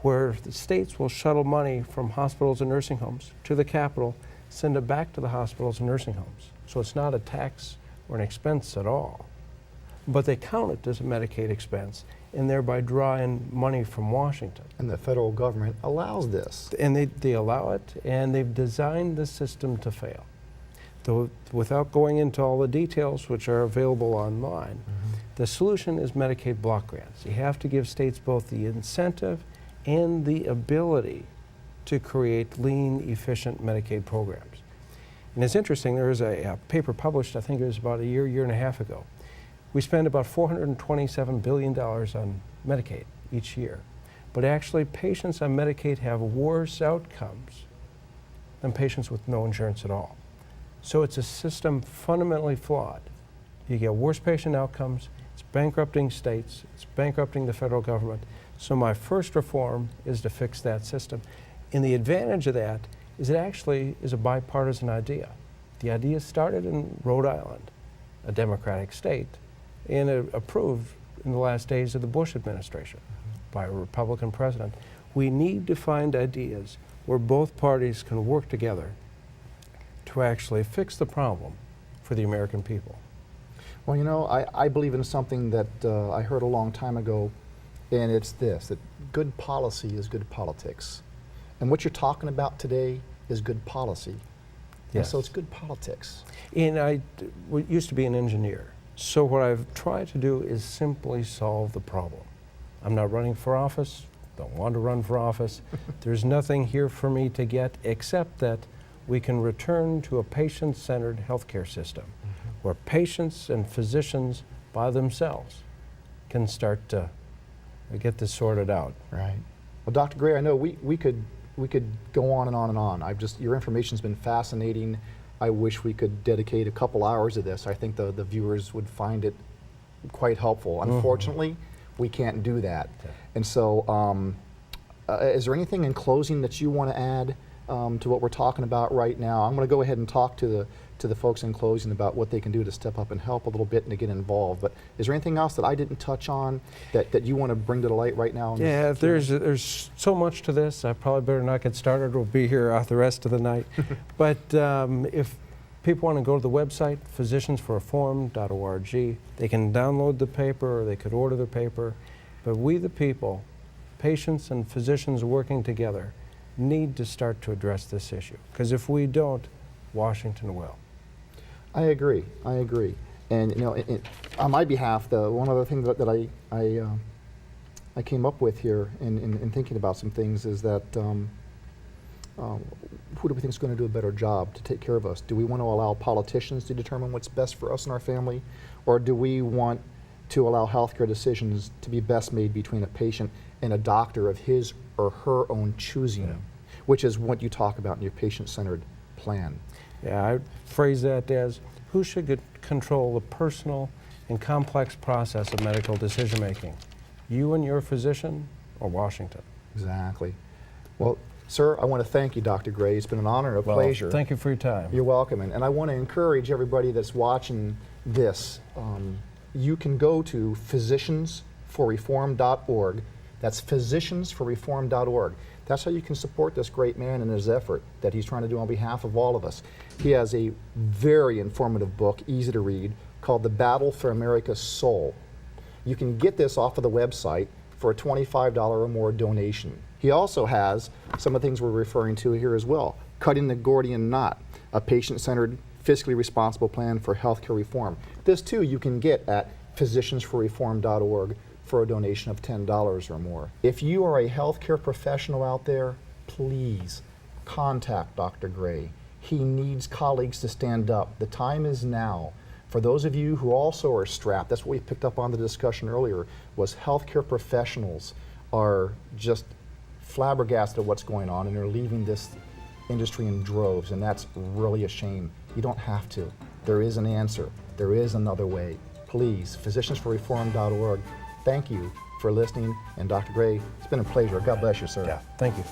where the states will shuttle money from hospitals and nursing homes to the capital, send it back to the hospitals and nursing homes. So it's not a tax or an expense at all. But they count it as a Medicaid expense, and thereby draw in money from Washington. And the federal government allows this. And they allow it, and they've designed the system to fail. Though, without going into all the details, which are available online, the solution is Medicaid block grants. You have to give states both the incentive and the ability to create lean, efficient Medicaid programs. And it's interesting, there was a paper published, I think it was about a year and a half ago. We spend about $427 billion on Medicaid each year. But actually, patients on Medicaid have worse outcomes than patients with no insurance at all. So it's a system fundamentally flawed. You get worse patient outcomes, it's bankrupting states, it's bankrupting the federal government. So my first reform is to fix that system. And the advantage of that is it actually is a bipartisan idea. The idea started in Rhode Island, a Democratic state, and approved in the last days of the Bush administration by a Republican president. We need to find ideas where both parties can work together to actually fix the problem for the American people. Well, you know, I believe in something that I heard a long time ago, and it's this, that good policy is good politics. And what you're talking about today is good policy. Yes. And so it's good politics. And I used to be an engineer. So what I've tried to do is simply solve the problem. I'm not running for office, don't want to run for office. There's nothing here for me to get except that we can return to a patient-centered healthcare system where patients and physicians by themselves can start to get this sorted out. Right. Well, Dr. Gray, I know we could go on and on and on. Your information's been fascinating. I wish we could dedicate a couple hours of this. I think the viewers would find it quite helpful. Unfortunately, we can't do that. And so, is there anything in closing that you want to add to what we're talking about right now? I'm going to go ahead and talk to the folks in closing about what they can do to step up and help a little bit and to get involved. But is there anything else that I didn't touch on that you want to bring to the light right now? Yeah, there's so much to this. I probably better not get started. We'll be here the rest of the night. But if people want to go to the website, physiciansforreform.org, they can download the paper or they could order the paper. But we the people, patients and physicians working together, need to start to address this issue, because if we don't, Washington will. I agree. And you know, on my behalf, the one other thing that I came up with here in thinking about some things is that who do we think is going to do a better job to take care of us? Do we want to allow politicians to determine what's best for us and our family, or do we want to allow healthcare decisions to be best made between a patient and a doctor of his or her own choosing, which is what you talk about in your patient-centered plan? Yeah, I phrase that as, who should control the personal and complex process of medical decision-making? You and your physician, or Washington? Exactly. Well, sir, I want to thank you, Dr. Gray. It's been an honor and a pleasure. Thank you for your time. You're welcome. And I want to encourage everybody that's watching this. You can go to physiciansforreform.org. That's physiciansforreform.org. That's how you can support this great man in his effort that he's trying to do on behalf of all of us. He has a very informative book, easy to read, called The Battle for America's Soul. You can get this off of the website for a $25 or more donation. He also has some of the things we're referring to here as well. Cutting the Gordian Knot, a patient-centered, fiscally responsible plan for healthcare reform. This too you can get at physiciansforreform.org for a donation of $10 or more. If you are a healthcare professional out there, please contact Dr. Gray. He needs colleagues to stand up. The time is now. For those of you who also are strapped, that's what we picked up on the discussion earlier, was healthcare professionals are just flabbergasted at what's going on, and they're leaving this industry in droves, and that's really a shame. You don't have to. There is an answer. There is another way. Please, physiciansforreform.org. Thank you for listening, and Dr. Gray, it's been a pleasure. God bless you, sir. Yeah, thank you.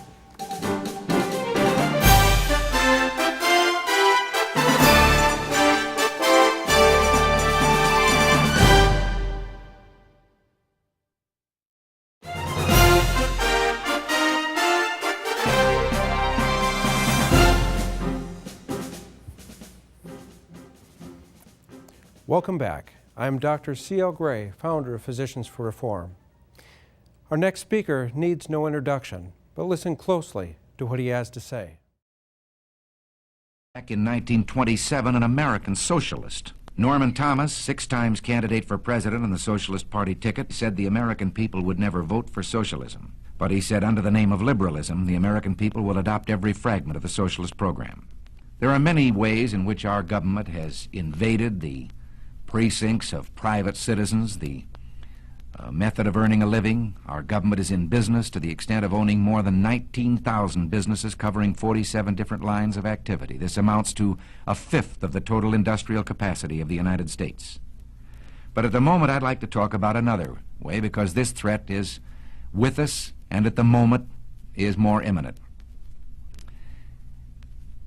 Welcome back. I'm Dr. C.L. Gray, founder of Physicians for Reform. Our next speaker needs no introduction, but listen closely to what he has to say. Back in 1927, an American socialist, Norman Thomas, 6 times candidate for president on the Socialist Party ticket, said the American people would never vote for socialism. But he said under the name of liberalism, the American people will adopt every fragment of the socialist program. There are many ways in which our government has invaded the precincts of private citizens, the method of earning a living. Our government is in business to the extent of owning more than 19,000 businesses covering 47 different lines of activity. This amounts to 1/5 of the total industrial capacity of the United States. But at the moment, I'd like to talk about another way, because this threat is with us and at the moment is more imminent.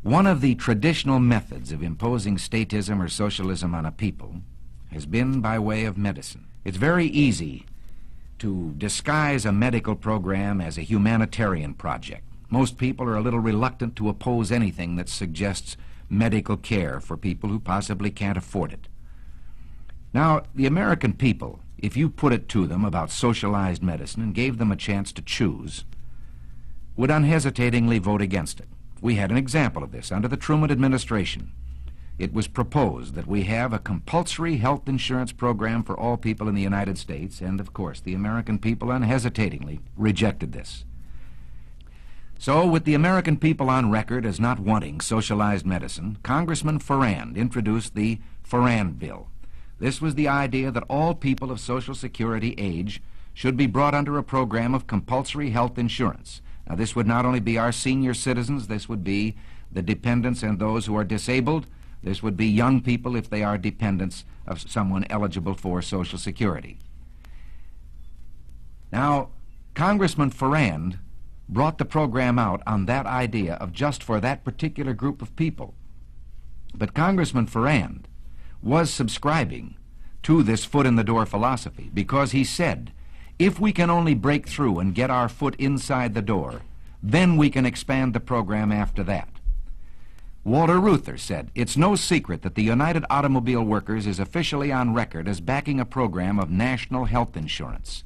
One of the traditional methods of imposing statism or socialism on a people has been by way of medicine. It's very easy to disguise a medical program as a humanitarian project. Most people are a little reluctant to oppose anything that suggests medical care for people who possibly can't afford it. Now, the American people, if you put it to them about socialized medicine and gave them a chance to choose, would unhesitatingly vote against it. We had an example of this under the Truman administration. It was proposed that we have a compulsory health insurance program for all people in the United States, and of course the American people unhesitatingly rejected this. So, with the American people on record as not wanting socialized medicine, Congressman Farrand introduced the Farrand Bill. This was the idea that all people of Social Security age should be brought under a program of compulsory health insurance. Now, this would not only be our senior citizens, this would be the dependents and those who are disabled. This would be young people if they are dependents of someone eligible for Social Security. Now, Congressman Farrand brought the program out on that idea of just for that particular group of people. But Congressman Farrand was subscribing to this foot-in-the-door philosophy, because he said, if we can only break through and get our foot inside the door, then we can expand the program after that. Walter Reuther said, it's no secret that the United Automobile Workers is officially on record as backing a program of national health insurance.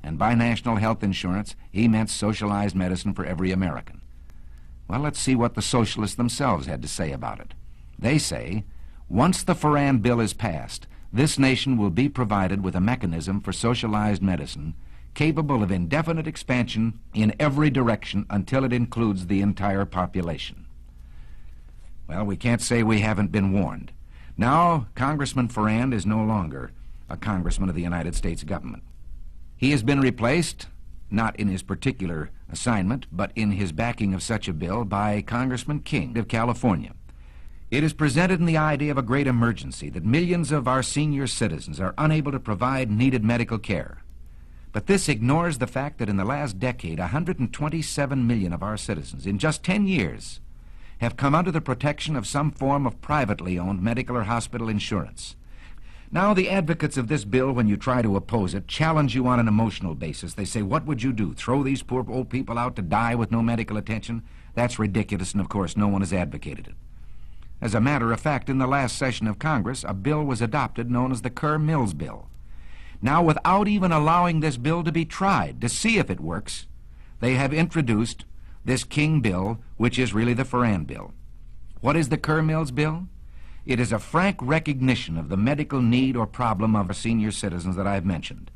And by national health insurance, he meant socialized medicine for every American. Well, let's see what the socialists themselves had to say about it. They say, once the Ferrand Bill is passed, this nation will be provided with a mechanism for socialized medicine capable of indefinite expansion in every direction until it includes the entire population. Well, we can't say we haven't been warned. Now, Congressman Ferrand is no longer a congressman of the United States government. He has been replaced, not in his particular assignment, but in his backing of such a bill by Congressman King of California. It is presented in the idea of a great emergency that millions of our senior citizens are unable to provide needed medical care. But this ignores the fact that in the last decade, 127 million of our citizens, in just 10 years, have come under the protection of some form of privately owned medical or hospital insurance. Now, the advocates of this bill, when you try to oppose it, challenge you on an emotional basis. They say, what would you do? Throw these poor old people out to die with no medical attention? That's ridiculous, and of course, no one has advocated it. As a matter of fact, in the last session of Congress, a bill was adopted known as the Kerr-Mills Bill. Now, without even allowing this bill to be tried to see if it works, they have introduced this King bill, which is really the Ferrand Bill. What is the Kerr-Mills Bill? It is a frank recognition of the medical need or problem of our senior citizens that I've mentioned.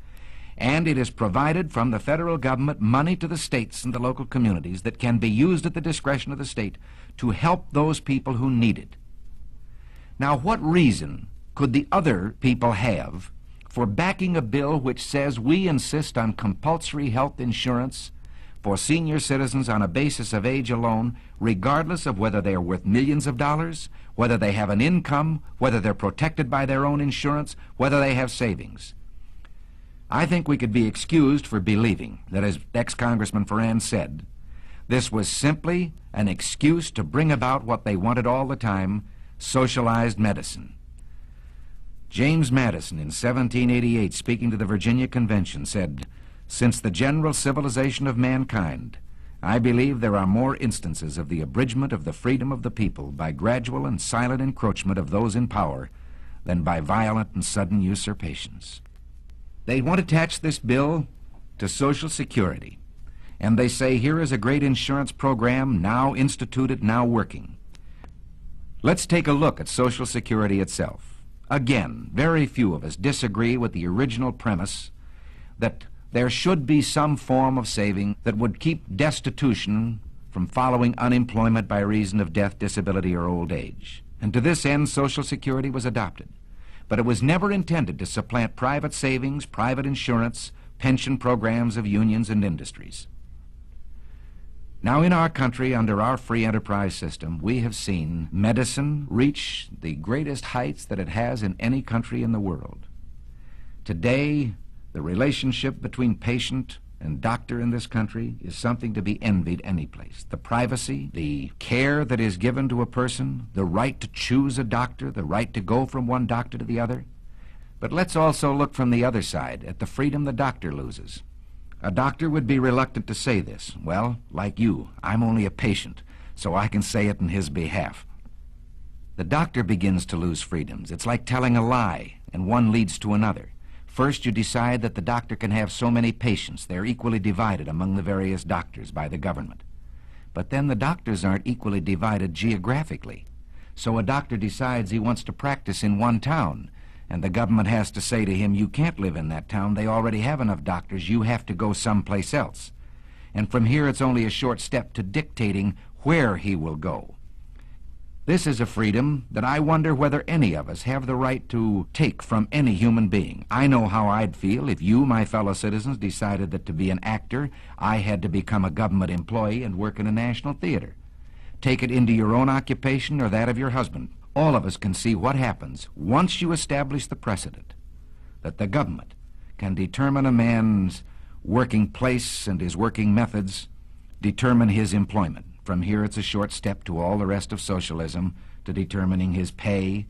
And it is provided from the federal government money to the states and the local communities that can be used at the discretion of the state to help those people who need it. Now, what reason could the other people have for backing a bill which says we insist on compulsory health insurance for senior citizens on a basis of age alone, regardless of whether they are worth millions of dollars, whether they have an income, whether they're protected by their own insurance, whether they have savings? I think we could be excused for believing that, as ex-Congressman Ferrand said, this was simply an excuse to bring about what they wanted all the time, socialized medicine. James Madison, in 1788, speaking to the Virginia Convention, said, "Since the general civilization of mankind, I believe there are more instances of the abridgment of the freedom of the people by gradual and silent encroachment of those in power than by violent and sudden usurpations." They want to attach this bill to Social Security, and they say here is a great insurance program now instituted, now working. Let's take a look at Social Security itself. Again, very few of us disagree with the original premise that there should be some form of saving that would keep destitution from following unemployment by reason of death, disability, or old age. And to this end, Social Security was adopted. But it was never intended to supplant private savings, private insurance, pension programs of unions and industries. Now, in our country, under our free enterprise system, we have seen medicine reach the greatest heights that it has in any country in the world. Today, the relationship between patient and doctor in this country is something to be envied any place. The privacy, the care that is given to a person, the right to choose a doctor, the right to go from one doctor to the other. But let's also look from the other side at the freedom the doctor loses. A doctor would be reluctant to say this. Well, like you, I'm only a patient, so I can say it in his behalf. The doctor begins to lose freedoms. It's like telling a lie, and one leads to another. First, you decide that the doctor can have so many patients. They're equally divided among the various doctors by the government. But then the doctors aren't equally divided geographically. So a doctor decides he wants to practice in one town, and the government has to say to him, you can't live in that town. They already have enough doctors. You have to go someplace else. And from here, it's only a short step to dictating where he will go. This is a freedom that I wonder whether any of us have the right to take from any human being. I know how I'd feel if you, my fellow citizens, decided that to be an actor, I had to become a government employee and work in a national theater. Take it into your own occupation or that of your husband. All of us can see what happens once you establish the precedent that the government can determine a man's working place and his working methods, determine his employment. From here, it's a short step to all the rest of socialism, to determining his pay.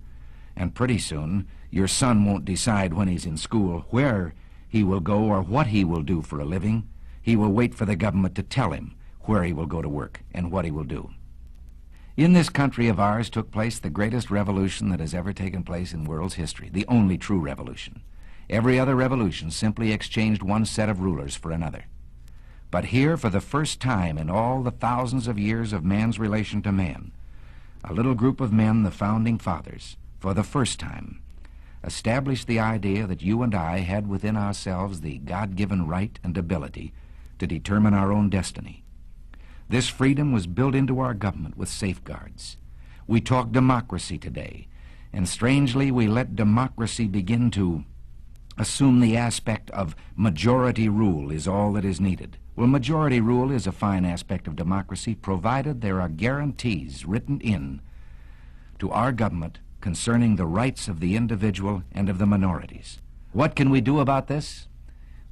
And pretty soon, your son won't decide when he's in school where he will go or what he will do for a living. He will wait for the government to tell him where he will go to work and what he will do. In this country of ours took place the greatest revolution that has ever taken place in world's history, the only true revolution. Every other revolution simply exchanged one set of rulers for another. But here, for the first time in all the thousands of years of man's relation to man, a little group of men, the Founding Fathers, for the first time, established the idea that you and I had within ourselves the God-given right and ability to determine our own destiny. This freedom was built into our government with safeguards. We talk democracy today, and strangely we let democracy begin to assume the aspect of majority rule is all that is needed. Well, majority rule is a fine aspect of democracy, provided there are guarantees written in to our government concerning the rights of the individual and of the minorities. What can we do about this?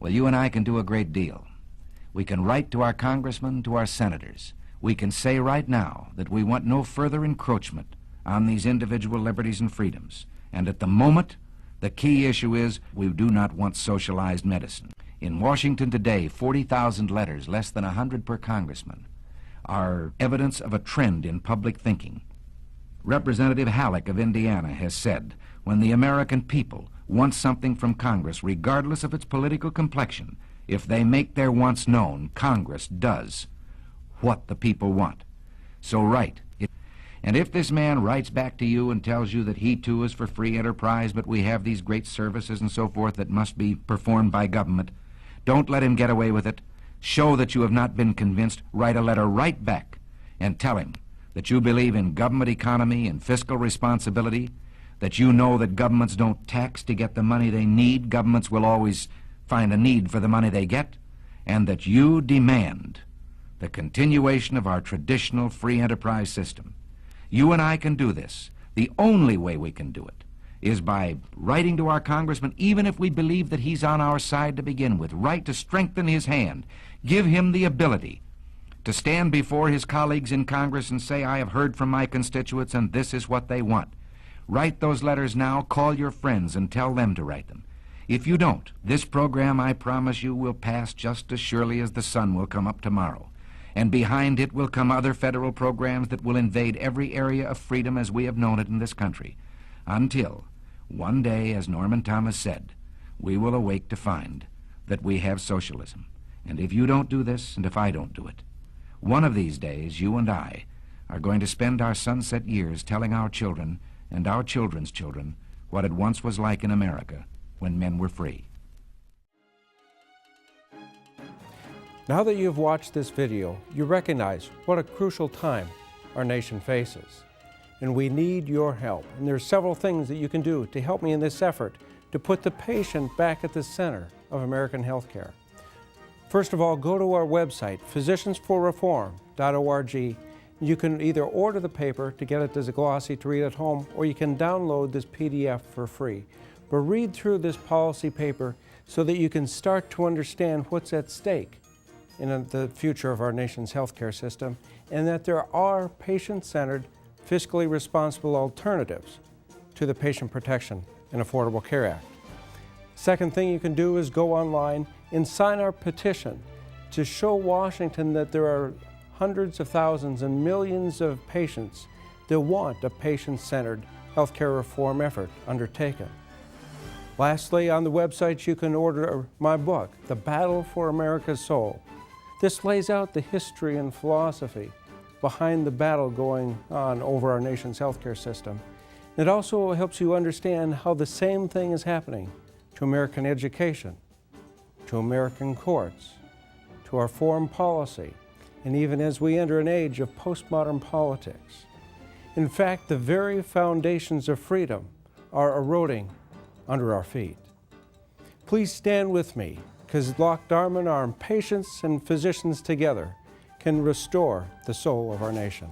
Well, you and I can do a great deal. We can write to our congressmen, to our senators. We can say right now that we want no further encroachment on these individual liberties and freedoms. And at the moment, the key issue is we do not want socialized medicine. In Washington today, 40,000 letters, less than 100 per congressman, are evidence of a trend in public thinking. Representative Halleck of Indiana has said, when the American people want something from Congress, regardless of its political complexion, if they make their wants known, Congress does what the people want. So write. And if this man writes back to you and tells you that he too is for free enterprise, but we have these great services and so forth that must be performed by government, don't let him get away with it. Show that you have not been convinced. Write a letter right back and tell him that you believe in government economy and fiscal responsibility, that you know that governments don't tax to get the money they need. Governments will always find a need for the money they get, and that you demand the continuation of our traditional free enterprise system. You and I can do this. The only way we can do it is by writing to our congressman, even if we believe that he's on our side to begin with. Write to strengthen his hand. Give him the ability to stand before his colleagues in Congress and say, I have heard from my constituents and this is what they want. Write those letters now. Call your friends and tell them to write them. If you don't, this program, I promise you, will pass just as surely as the sun will come up tomorrow. And behind it will come other federal programs that will invade every area of freedom as we have known it in this country, until one day, as Norman Thomas said, we will awake to find that we have socialism. And if you don't do this, and if I don't do it, one of these days, you and I are going to spend our sunset years telling our children and our children's children what it once was like in America when men were free. Now that you've watched this video, you recognize what a crucial time our nation faces. And we need your help. And there are several things that you can do to help me in this effort to put the patient back at the center of American healthcare. First of all, go to our website, physiciansforreform.org. You can either order the paper to get it as a glossy to read at home, or you can download this PDF for free. But read through this policy paper so that you can start to understand what's at stake in the future of our nation's healthcare system, and that there are patient-centered, fiscally responsible alternatives to the Patient Protection and Affordable Care Act. Second thing you can do is go online and sign our petition to show Washington that there are hundreds of thousands and millions of patients that want a patient-centered healthcare reform effort undertaken. Lastly, on the website you can order my book, The Battle for America's Soul. This lays out the history and philosophy behind the battle going on over our nation's healthcare system. It also helps you understand how the same thing is happening to American education, to American courts, to our foreign policy, and even as we enter an age of postmodern politics. In fact, the very foundations of freedom are eroding under our feet. Please stand with me, because locked arm in arm, patients and physicians together can restore the soul of our nation.